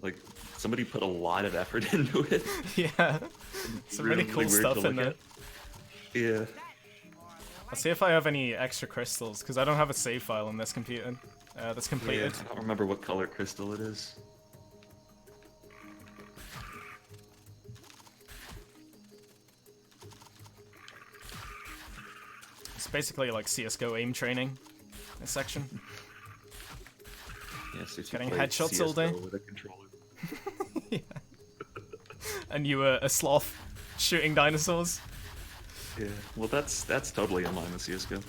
Like somebody put a lot of effort into it. Yeah. Some really cool weird to stuff in look there. at. Yeah. I'll see if I have any extra crystals, because I don't have a save file on this computer that's completed. Yeah, I don't remember what color crystal it is. It's basically like CSGO aim training, this section. Yes, if you Getting play headshots all day. CS:GO with a controller. Yeah. And you were a sloth shooting dinosaurs. Yeah, well that's totally in line with CS:GO.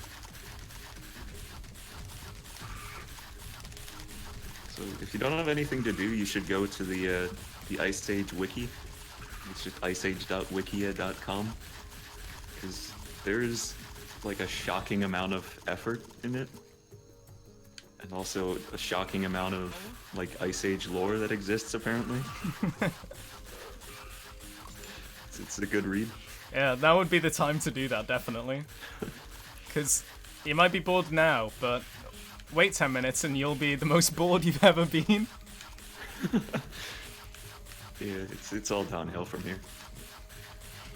So if you don't have anything to do, you should go to the Ice Age wiki. It's just iceage.wikia.com, because there's like a shocking amount of effort in it, and also a shocking amount of like Ice Age lore that exists apparently. It's a good read. Yeah, that would be the time to do that, definitely. Because you might be bored now, but wait 10 minutes and you'll be the most bored you've ever been. Yeah, it's all downhill from here.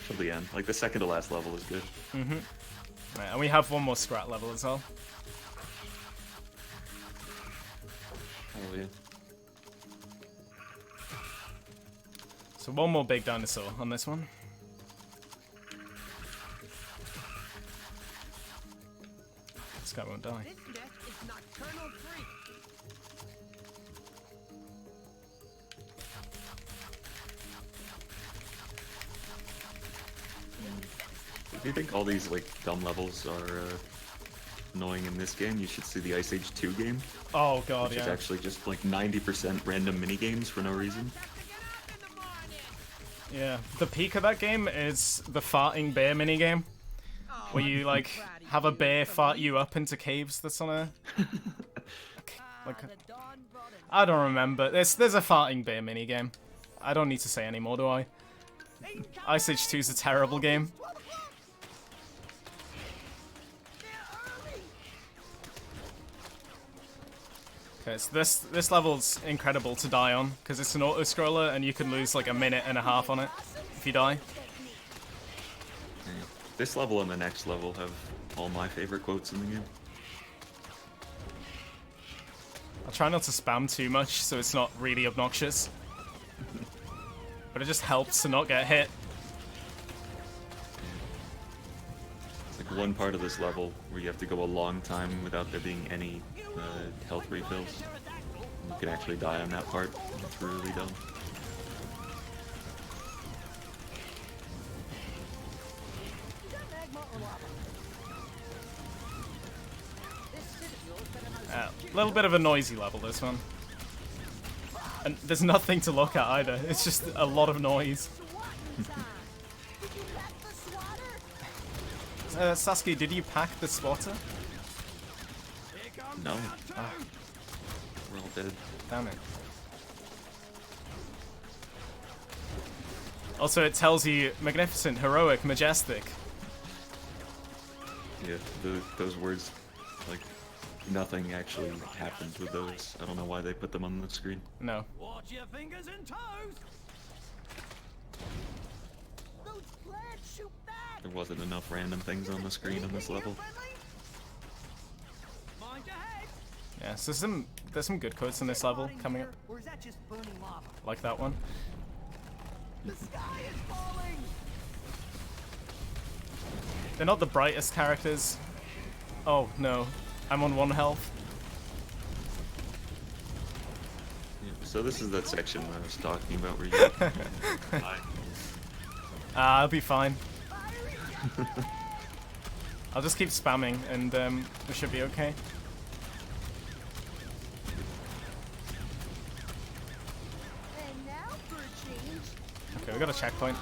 Till the end. Like the second to last level is good. Mm-hmm. Right, and we have one more Scrat level as well. Oh yeah. So one more big dinosaur on this one. This guy won't die. This nest is nocturnal free. If you think all these like dumb levels are annoying in this game, you should see the Ice Age 2 game, Oh god, which is yeah. actually just like 90% random mini games for no reason. Yeah. The peak of that game is the farting bear minigame. Where you like have a bear fart you up into caves that's on a like a, The dawn brought an I don't remember. There's a farting bear minigame. I don't need to say anymore, do I? Ice Age 2 is a terrible game. Okay, so this level's incredible to die on, because it's an auto-scroller and you can lose like a minute and a half on it if you die. Yeah. This level and the next level have all my favorite quotes in the game. I'll try not to spam too much so it's not really obnoxious. But it just helps to not get hit. It's like one part of this level where you have to go a long time without there being any health refills. You can actually die on that part. It's really dumb. A little bit of a noisy level, this one. And there's nothing to look at either. It's just a lot of noise. Sasuke, did you pack the swatter? No. We're all dead. Damn it. Also, it tells you magnificent, heroic, majestic. Yeah, those words, like, nothing actually happens with those. I don't know why they put them on the screen. No. Watch your fingers and toes. Those plants shoot back. There wasn't enough random things on the screen on this level. Mind your head. Yeah, so there's some good quotes in this level coming up, Or is that just burning lava? like that one. The sky is falling. They're not the brightest characters. Oh no, I'm on 1 health. Yeah, so this is that section I was talking about where you die. I'll be fine. I'll just keep spamming and we should be okay. got a checkpoint.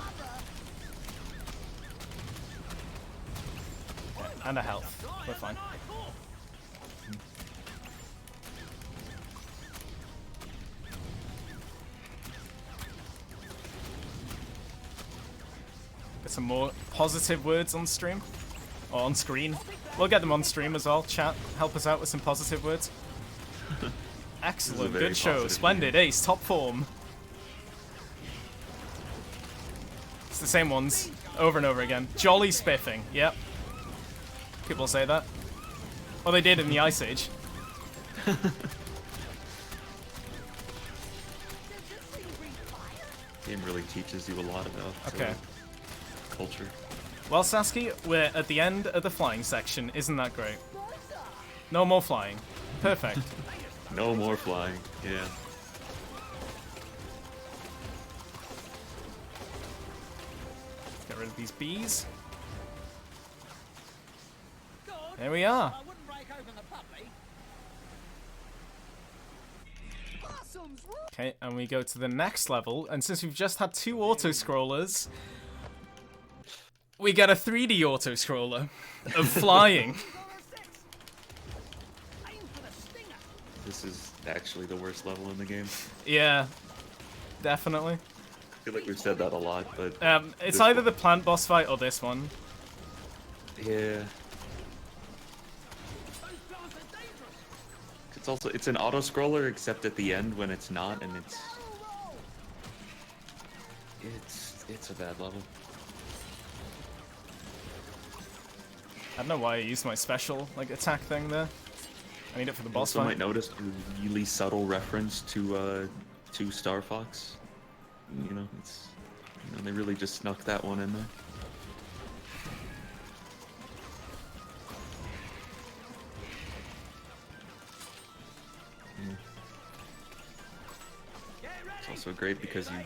Okay, and a health. We're fine. Get some more positive words on stream. Or on screen. We'll get them on stream as well. Chat, help us out with some positive words. Excellent, very good show, positive splendid, game. ace, top form. It's the same ones, over and over again. Jolly spiffing, yep. People say that. Well, they did in the Ice Age. Game really teaches you a lot about Okay. culture. Well, Sasuke, we're at the end of the flying section. Isn't that great? No more flying. Perfect. No more flying. Yeah. Get rid of these bees. There we are. I wouldn't break open the puppy. Possums rule. Okay, and we go to the next level. And since we've just had 2 auto-scrollers, we get a 3D auto-scroller of flying. Aim for the stinger. This is actually the worst level in the game. Yeah, definitely. I feel like we've said that a lot, but It's this either one- the plant boss fight or this one. Yeah. It's an auto scroller except at the end when it's not, and it's a bad level. I don't know why I used my special like attack thing there. I need it for the You boss also fight. might notice a really subtle reference to Star Fox. You know, they really just snuck that one in there. It's also great because you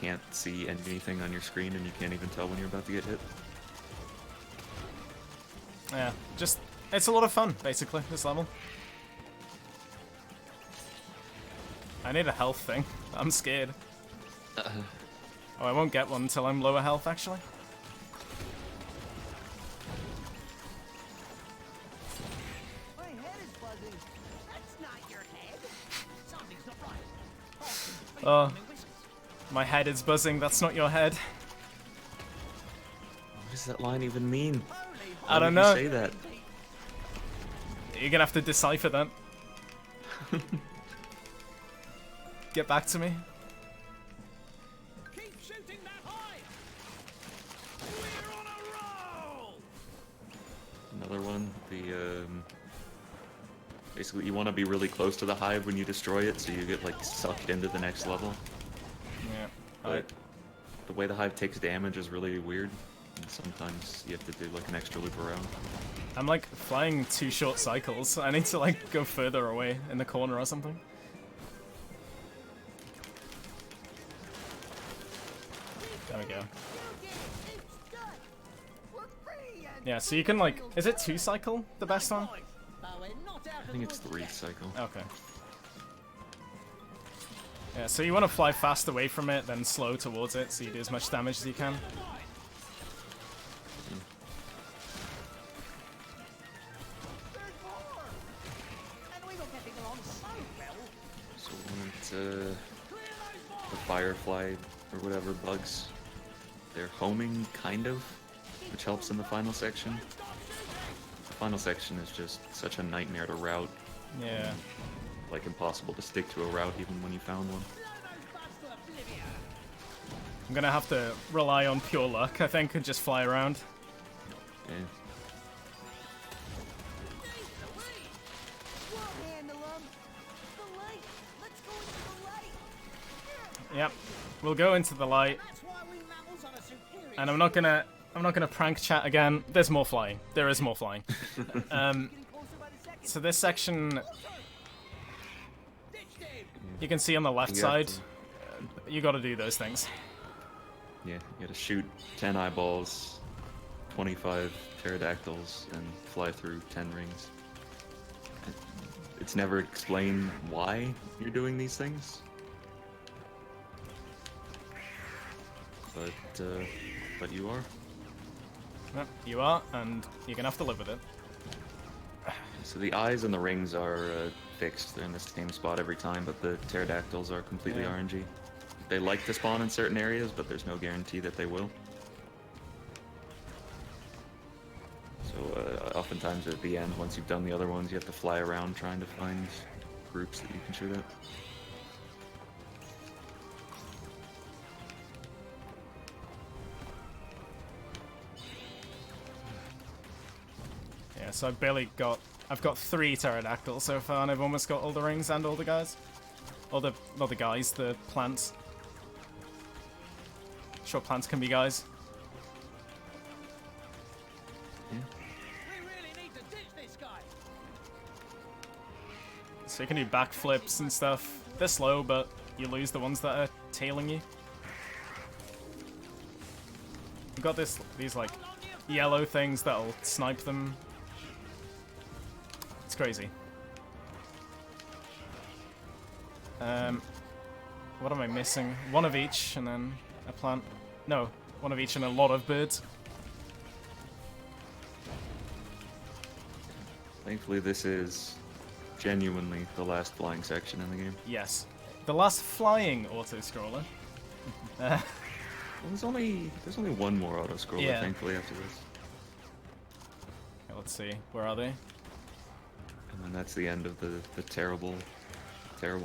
can't see anything on your screen and you can't even tell when you're about to get hit. Yeah, just it's a lot of fun basically this level. I need a health thing. I'm scared. Oh, I won't get one until I'm lower health actually. My head is buzzing. That's not your head. Something's not right. Oh, my head is buzzing. That's not your head. What does that line even mean? I don't Why know. would you say that? You're gonna have to decipher that. Get back to me. Keep shooting that high. We're on a roll. Another one. Basically, you want to be really close to the hive when you destroy it, so you get like sucked into the next level. Yeah. But the way the hive takes damage is really weird, and sometimes you have to do like an extra loop around. I'm like flying 2 short cycles. I need to like go further away in the corner or something. There we go. It's done. We're free and Yeah, so you can like, is it 2 cycle the best one? But we're not out I think it's 3 cycle. Okay. Yeah, so you want to fly fast away from it, then slow towards it, so you do as much damage as you can. there's more. And we don't get things along so well. So when it's the firefly or whatever bugs, they're homing kind of, which helps in the final section. The final section is just such a nightmare to route, Yeah. like impossible to stick to a route even when you found one. I'm gonna have to rely on pure luck, I think, and just fly around. Yeah. We'll handle 'em. The light. Let's go into the light. Yep. We'll go into the light, That's why we mammals are a superior. and I'm not gonna prank chat again. There's more flying. There is more flying. Getting closer by the second. So this section, Ditched him. you can see on the left You have side, you gotta do those things. Yeah, you gotta shoot 10 eyeballs, 25 pterodactyls, and fly through 10 rings. It's never explained why you're doing these things. but you are. Yep, you are, and you're gonna have to live with it. So the eyes and the rings are fixed. They're in the same spot every time, but the pterodactyls are completely Yeah. RNG. They like to spawn in certain areas, but there's no guarantee that they will. So oftentimes at the end, once you've done the other ones, you have to fly around trying to find groups that you can shoot at. Yeah, so I've got 3 pterodactyls so far, and I've almost got all the rings and all the guys. Not the guys, the plants. Sure, plants can be guys. Yeah. We really need to ditch this guy. So you can do backflips and stuff. They're slow, but you lose the ones that are tailing you. You've got these like yellow things that'll snipe them. It's crazy. What am I missing? One of each, and then a plant. No, one of each and a lot of birds. Thankfully, this is genuinely the last flying section in the game. Yes. The last flying autoscroller. Well, there's only one more autoscroller, Yeah. thankfully, after this. Let's see, where are they? And then that's the end of the terrible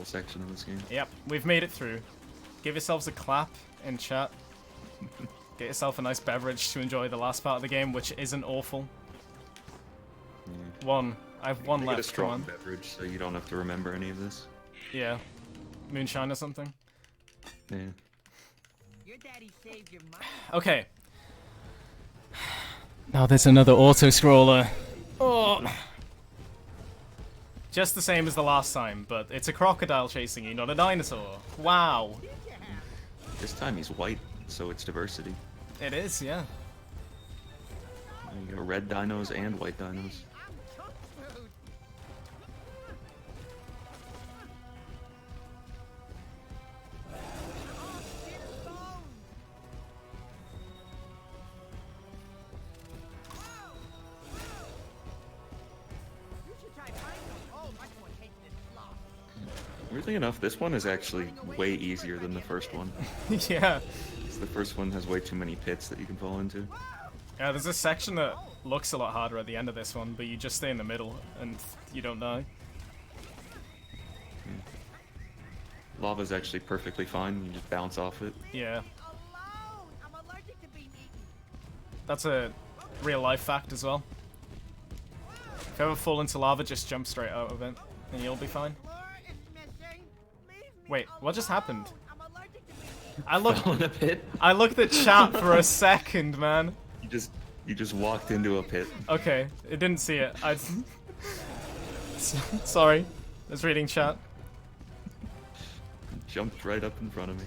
section of this game. Yep, we've made it through. Give yourselves a clap in chat. Get yourself a nice beverage to enjoy the last part of the game, which isn't awful. Yeah. One. I have one Get left. a strong Come on. beverage so you don't have to remember any of this. Yeah. Moonshine or something. Yeah. Your daddy saved your money. Okay. Now there's another auto-scroller. Oh. Just the same as the last time, but it's a crocodile chasing you, not a dinosaur. Wow. This time he's white, so it's diversity. It is, yeah. You got red dinos and white dinos. Weirdly enough, this one is actually way easier than the first one. Yeah. 'Cause the first one has way too many pits that you can fall into. Yeah, there's a section that looks a lot harder at the end of this one, but you just stay in the middle and you don't die. Lava's actually perfectly fine, you just bounce off it. Yeah. Alone. I'm allergic to being eaten. That's a real life fact as well. If you ever fall into lava, just jump straight out of it, and you'll be fine. Floor is missing. Leave me Wait, what just happened? alone. I'm allergic to being eaten. Fell in a pit. I looked at chat for a second, man. You just walked into a pit. Okay, it didn't see it. Sorry, I was reading chat. Jumped right up in front of me.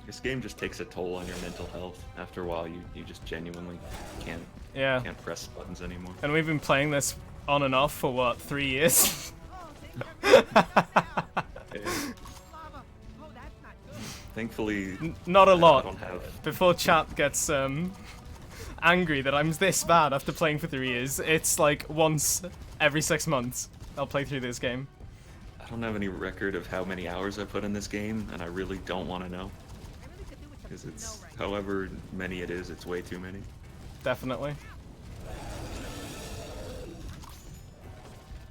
This game just takes a toll on your mental health. After a while, you just genuinely can't Yeah, press buttons anymore. and we've been playing this on and off for what, 3 years? And Lava. Oh, that's not good. thankfully, Not a I lot. don't have. Before chat gets angry that I'm this bad after playing for 3 years, it's like once every 6 months I'll play through this game. I don't have any record of how many hours I put in this game, and I really don't want to know. I really could do with some Because it's, snow right however many it is, it's way too many. Definitely.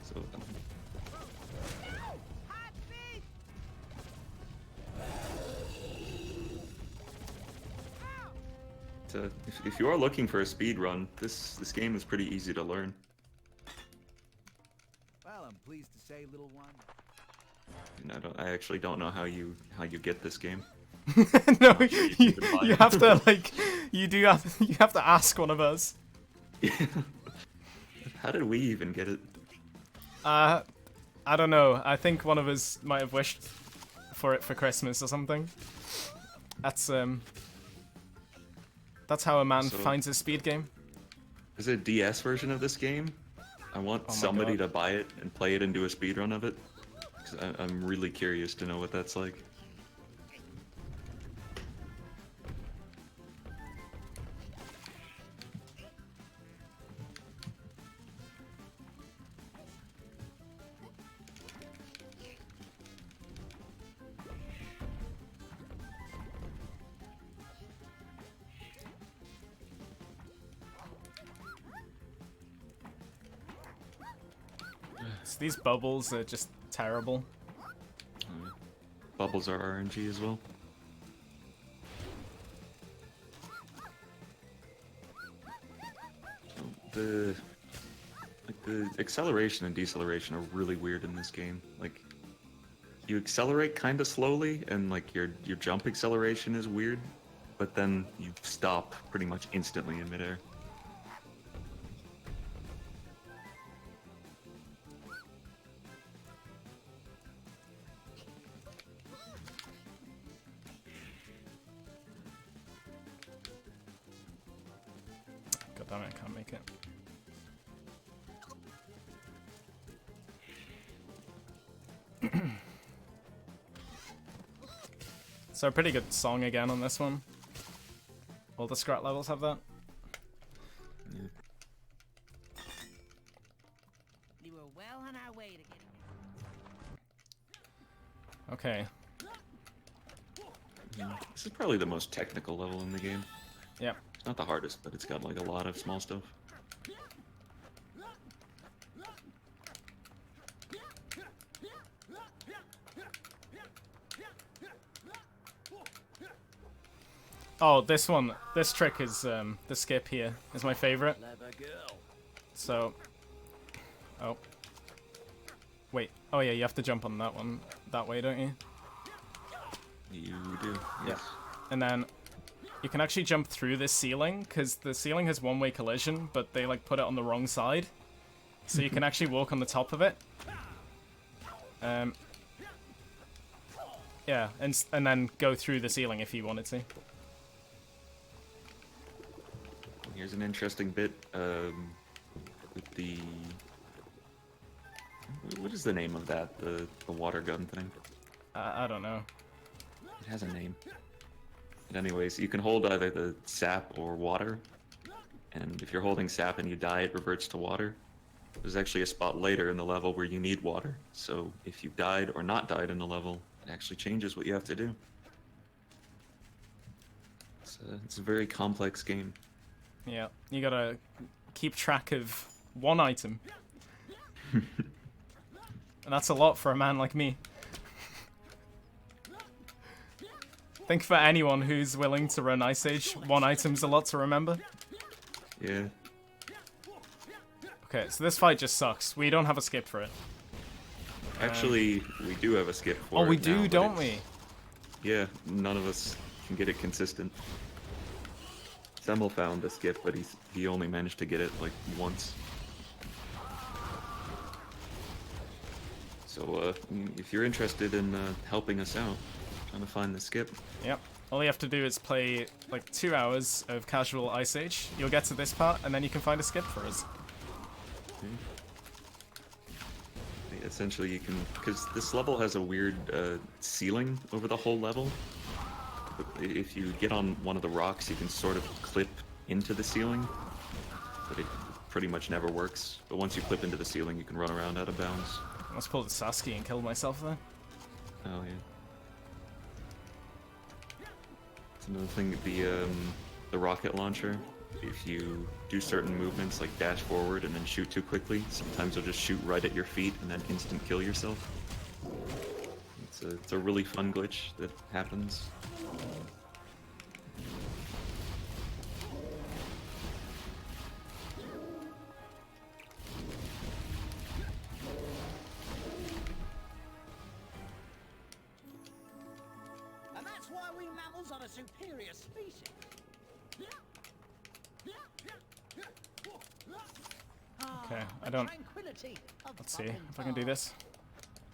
So, Hot feet. if you are looking for a speed run, this game is pretty easy to learn. Well, I'm pleased to say, little one. And I actually don't know how you get this game. No, sure you can buy you it. have to like, you have to ask one of us. How did we even get it? I don't know. I think one of us might have wished for it for Christmas or something. That's how a man So- finds his speed game. There's a DS version of this game. I want Oh my somebody God. to buy it and play it and do a speedrun of it. 'Cause I'm really curious to know what that's like. So these bubbles are just terrible. Bubbles are RNG as well. So the acceleration and deceleration are really weird in this game. Like, you accelerate kind of slowly, and like your jump acceleration is weird, but then you stop pretty much instantly in midair. God damn it, I can't make it. So a pretty good song again on this one. All the Scrat levels have that. We were well on our way to getting it. Okay. This is probably the most technical level in the game. Yep. It's not the hardest, but it's got like a lot of small stuff. Oh, this one, this trick is, the skip here is my favorite. So, oh. Wait, oh yeah, you have to jump on that one, that way, don't you? You do, yes. And then, you can actually jump through this ceiling, because the ceiling has one-way collision, but they, like, put it on the wrong side. So you can actually walk on the top of it. Yeah, and then go through the ceiling if you wanted to. Here's an interesting bit with the... What is the name of that? The water gun thing? I don't know. It has a name. But anyways, you can hold either the sap or water. And if you're holding sap and you die, it reverts to water. There's actually a spot later in the level where you need water. So if you died or not died in the level, it actually changes what you have to do. It's a very complex game. Yeah, you gotta keep track of one item. And that's a lot for a man like me. I think for anyone who's willing to run Ice Age, one item's a lot to remember. Yeah. Okay, so this fight just sucks. We don't have a skip for it. Actually, we do have a skip for Oh, it we now, do, but don't it's- we? Yeah, none of us can get it consistent. Semmel found a skip, but he only managed to get it like once. So if you're interested in helping us out, trying to find the skip, Yep. All you have to do is play like 2 hours of casual Ice Age. You'll get to this part, and then you can find a skip for us. essentially you can, because this level has a weird ceiling over the whole level. If you get on one of the rocks, you can sort of clip into the ceiling, but it pretty much never works. But once you clip into the ceiling, you can run around out of bounds. I must pull the Sasuke and kill myself there. Oh yeah. It's another thing, the rocket launcher. If you do certain movements like dash forward and then shoot too quickly, sometimes you'll just shoot right at your feet and then instant kill yourself. It's a really fun glitch that happens. And that's why we mammals are a superior species. Okay, I don't... Tranquility of Let's see fucking if I can do this.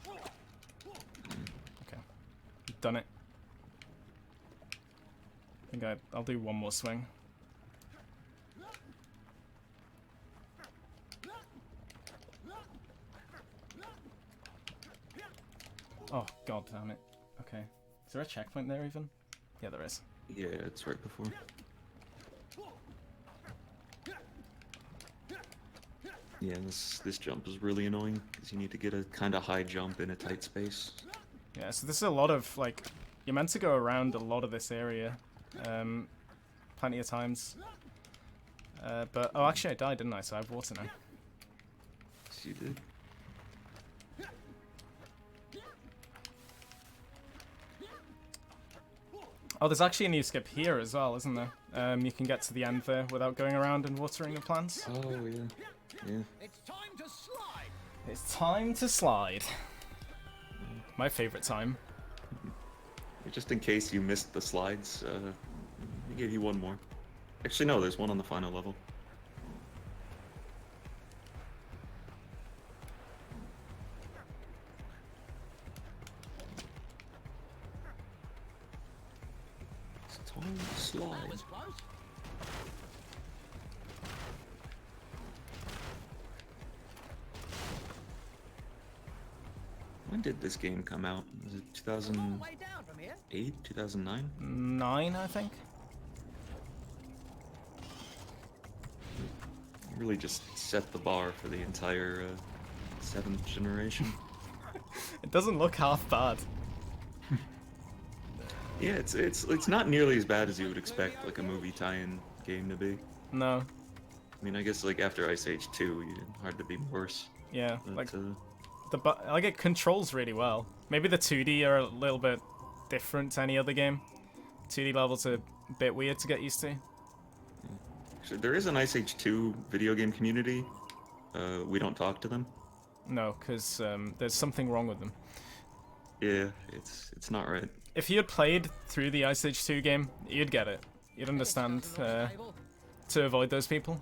Okay, done it. I think I'll do one more swing. Oh, god damn it. Okay. Is there a checkpoint there even? Yeah, there is. Yeah, it's right before. Yeah, this jump is really annoying because you need to get a kind of high jump in a tight space. Yeah, so this is a lot of, like, you're meant to go around a lot of this area. Plenty of times. But, oh, actually I died, didn't I? So I have water now. Yes, you did. Oh, there's actually a new skip here as well, isn't there? You can get to the end there without going around and watering the plants. Oh, yeah. Yeah. It's time to slide. It's time to slide. My favorite time. Just in case you missed the slides, we gave you one more. Actually, no, there's one on the final level. It's time to slide. That was close. When did this game come out? Was it Long way down from here. 2008, 2009? 9, I think. Really just set the bar for the entire 7th generation. It doesn't look half bad. Yeah, it's not nearly as bad as you would expect like a movie tie-in game to be. No. I mean, I guess like after Ice Age 2, hard to be worse. Yeah, But, like like it controls really well. Maybe the 2D are a little bit different to any other game. 2D levels are a bit weird to get used to. actually, there is an Ice Age 2 video game community. We don't talk to them. No, because there's something wrong with them. Yeah, it's not right. If you had played through the Ice Age 2 game, you'd get it. You'd understand to avoid those people.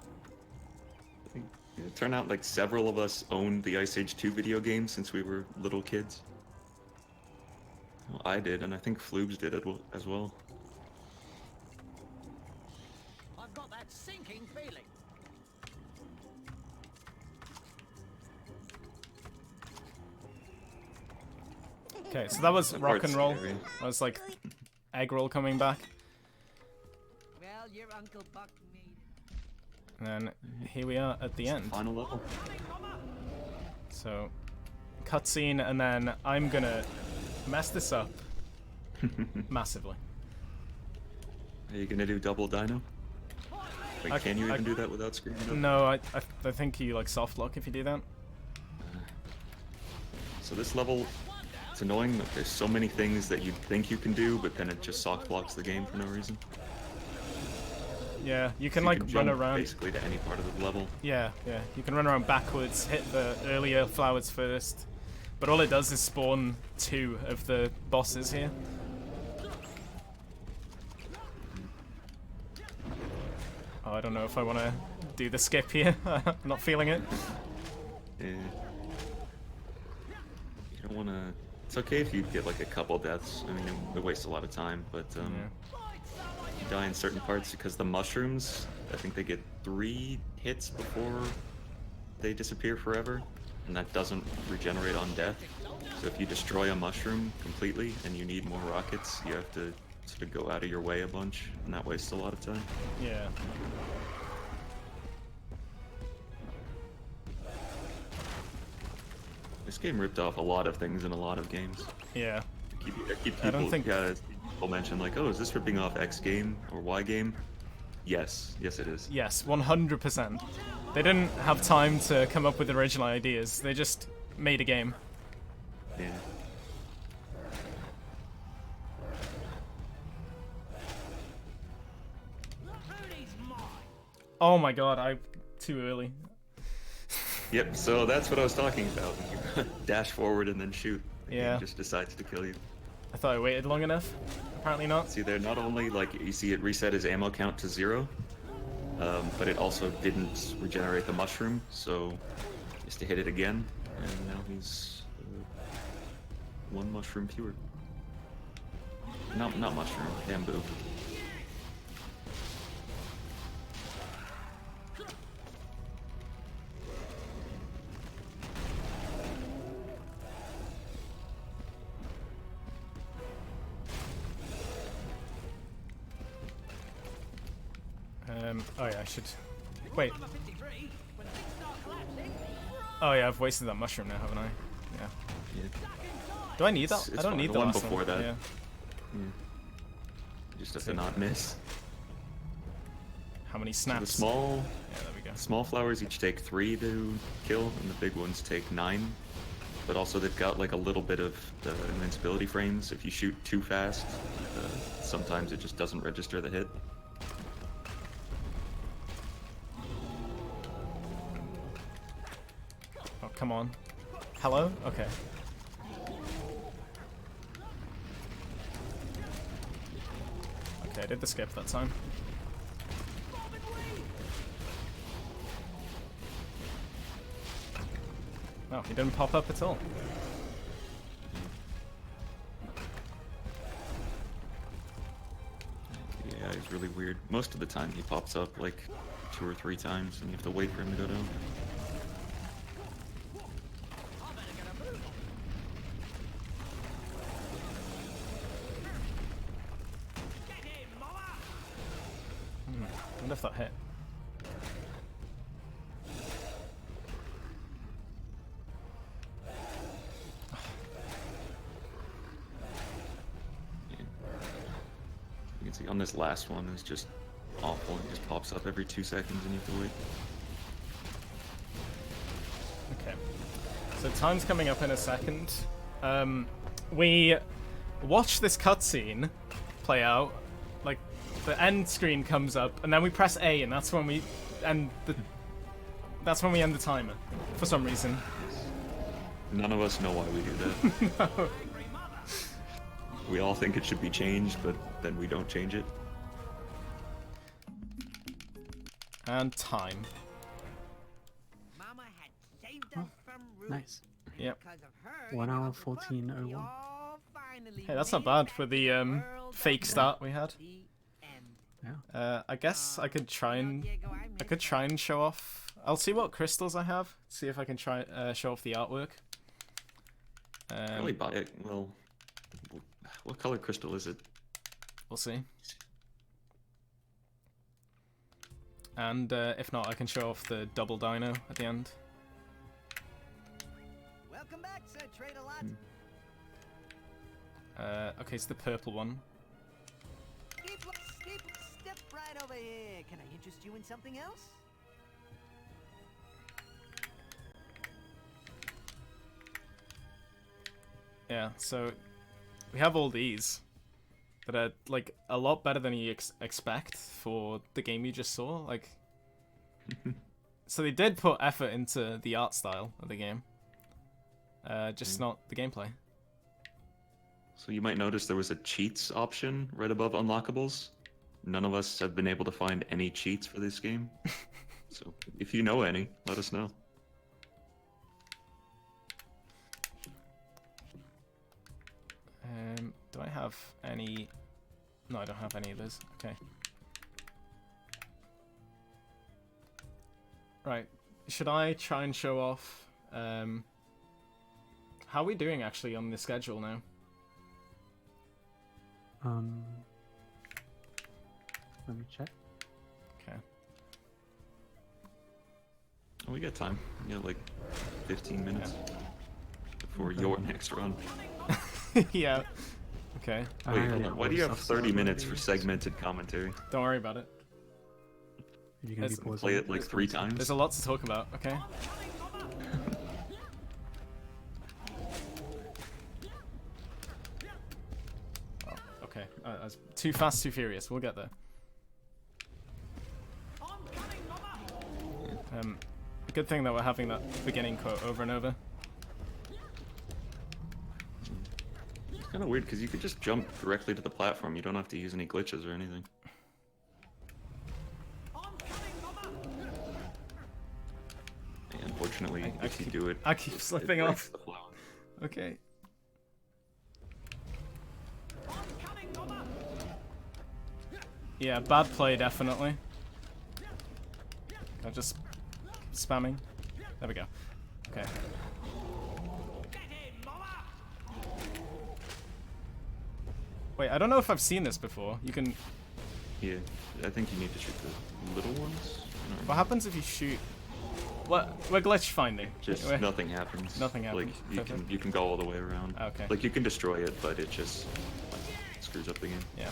It turned out like several of us owned the Ice Age 2 video game since we were little kids. Well, I did, and I think Floobs did it as well. I've got that sinking feeling. Okay, so that was That rock part's and roll. scary. That was like egg roll coming back. Well, your Uncle Buck made it. And then here we are at the end. Final level. So, cutscene, and then I'm gonna mess this up massively. Are you gonna do double dino? Wait, can you even do that without screaming? Up? No, I think you like soft lock if you do that. So this level, it's annoying that there's so many things that you'd think you can do, but then it just soft blocks the game for no reason. Yeah, you can So like you run jump around. basically to any part of the level. Yeah, you can run around backwards, hit the earlier flowers first, but all it does is spawn 2 of the bosses here. Oh, I don't know if I want to do the skip here. I'm not feeling it. Yeah. You don't want to. It's okay if you get like a couple deaths. I mean, it wastes a lot of time, but Yeah. you die in certain parts because the mushrooms, I think they get 3 hits before they disappear forever, and that doesn't regenerate on death. So if you destroy a mushroom completely and you need more rockets, you have to sort of go out of your way a bunch, and that wastes a lot of time. Yeah. This game ripped off a lot of things in a lot of games. Yeah. I keep I don't people, think- people mention like, oh, is this ripping off X game or Y game? Yes, yes it is. Yes, 100%. They didn't have time to come up with original ideas. They just made a game. Yeah. Oh my god, too early. Yep, so that's what I was talking about. When you dash forward and then shoot. The Yeah. game just decides to kill you. I thought I waited long enough. Apparently not. See there, not only like you see it reset his ammo count to 0, but it also didn't regenerate the mushroom, so just to hit it again, and now he's 1 mushroom fewer. Not mushroom, bamboo. Oh yeah, I should... Wait. Oh yeah, I've wasted that mushroom now, haven't I? Yeah. Yeah. Do I need that? It's I don't fine. need The the one last before that. Yeah. You just have to not miss. How many So snaps? the small Yeah, there we go. small flowers each take 3 to kill, and the big ones take 9. But also they've got like a little bit of the invincibility frames. If you shoot too fast, sometimes it just doesn't register the hit. Oh, come on. Hello? Okay. Okay, I did the skip that time. No, he didn't pop up at all. Yeah, he's really weird. Most of the time he pops up like 2 or 3 times, and you have to wait for him to go down. I wonder if that hit. You can see on this last one is just awful. It just pops up every 2 seconds and you have to wait. Okay. So time's coming up in a second. We watch this cutscene play out. Like, the end screen comes up, and then we press A, and that's when we end the... That's when we end the timer, for some reason. None of us know why we do that. No. We all think it should be changed, but then we don't change it. And time. Mama had saved us from Ruth. Nice. Yep. Because of her, 1 hour, you know, 14:01. we all finally Hey, that's not made bad it for back the to world fake of start we had. the end. I guess I could try and show off. I'll see what crystals I have. See if I can try show off the artwork. Probably buy it. Well, what color crystal is it? We'll see. And if not, I can show off the double dino at the end. Welcome back, Sir Trade-a-Lot. Okay, it's the purple one. Step right over here. Can I interest you in something else? Yeah, so we have all these that are like a lot better than you expect for the game you just saw. Like, so they did put effort into the art style of the game, just not the gameplay. So you might notice there was a cheats option right above unlockables. None of us have been able to find any cheats for this game. So if you know any, let us know. Do I have any? No, I don't have any of those. Okay. Right. Should I try and show off? How are we doing actually on the schedule now? Let me check. Okay. Oh, we got time. We got like 15 minutes before your next run. Yeah. Okay. Wait, hold on. Why do you have 30 minutes for segmented commentary? Don't worry about it. You're gonna be Let's pausing Play it for like this 3 one? times? There's a lot to talk about. Okay. Oh, okay. I was too fast, too furious. We'll get there. Good thing that we're having that beginning quote over and over. It's kind of weird because you could just jump directly to the platform. You don't have to use any glitches or anything. And unfortunately, if you do it, I keep slipping it off. breaks the flow. Okay. Yeah, bad play, definitely. I'm just spamming. There we go. Okay. Wait, I don't know if I've seen this before. You can... Yeah, I think you need to shoot the little ones. I don't What happens if you shoot? What? We're glitch finding. Just We're- nothing happens. Nothing happens. Like you can go all the way around. Okay. Like you can destroy it, but it just screws up the game. Yeah.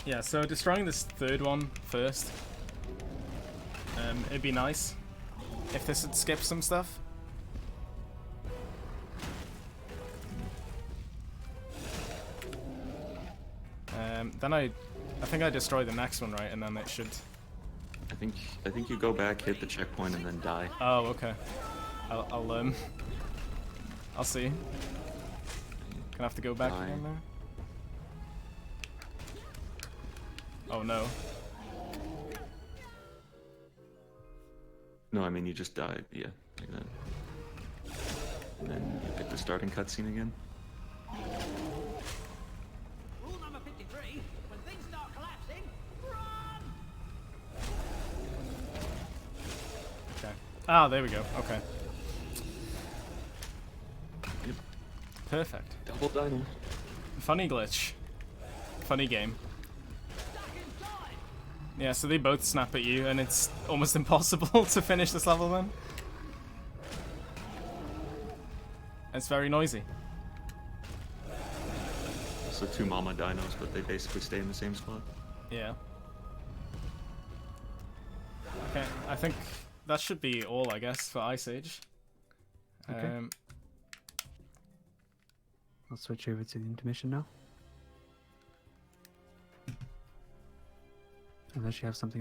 Yeah, so destroying this third one first. It'd be nice if this would skip some stuff. Then I think I destroy the next one, right? And then it should. I think you go back, hit the checkpoint, and then die. Oh, okay. I'll see. Gonna have to go back Die. again now. Oh no. No, I mean you just died. Yeah, like that. And then you pick the starting cutscene again. Rule number 53, when things start collapsing, run! Okay. Ah, there we go. Okay. Yep. Perfect. Double dino. Funny glitch. Funny game. Stuck inside! Yeah, so they both snap at you, and it's almost impossible to finish this level then. It's very noisy. So two mama dinos, but they basically stay in the same spot. Yeah. Okay, I think that should be all, I guess, for Ice Age. Okay. I'll switch over to the intermission now. Unless you have something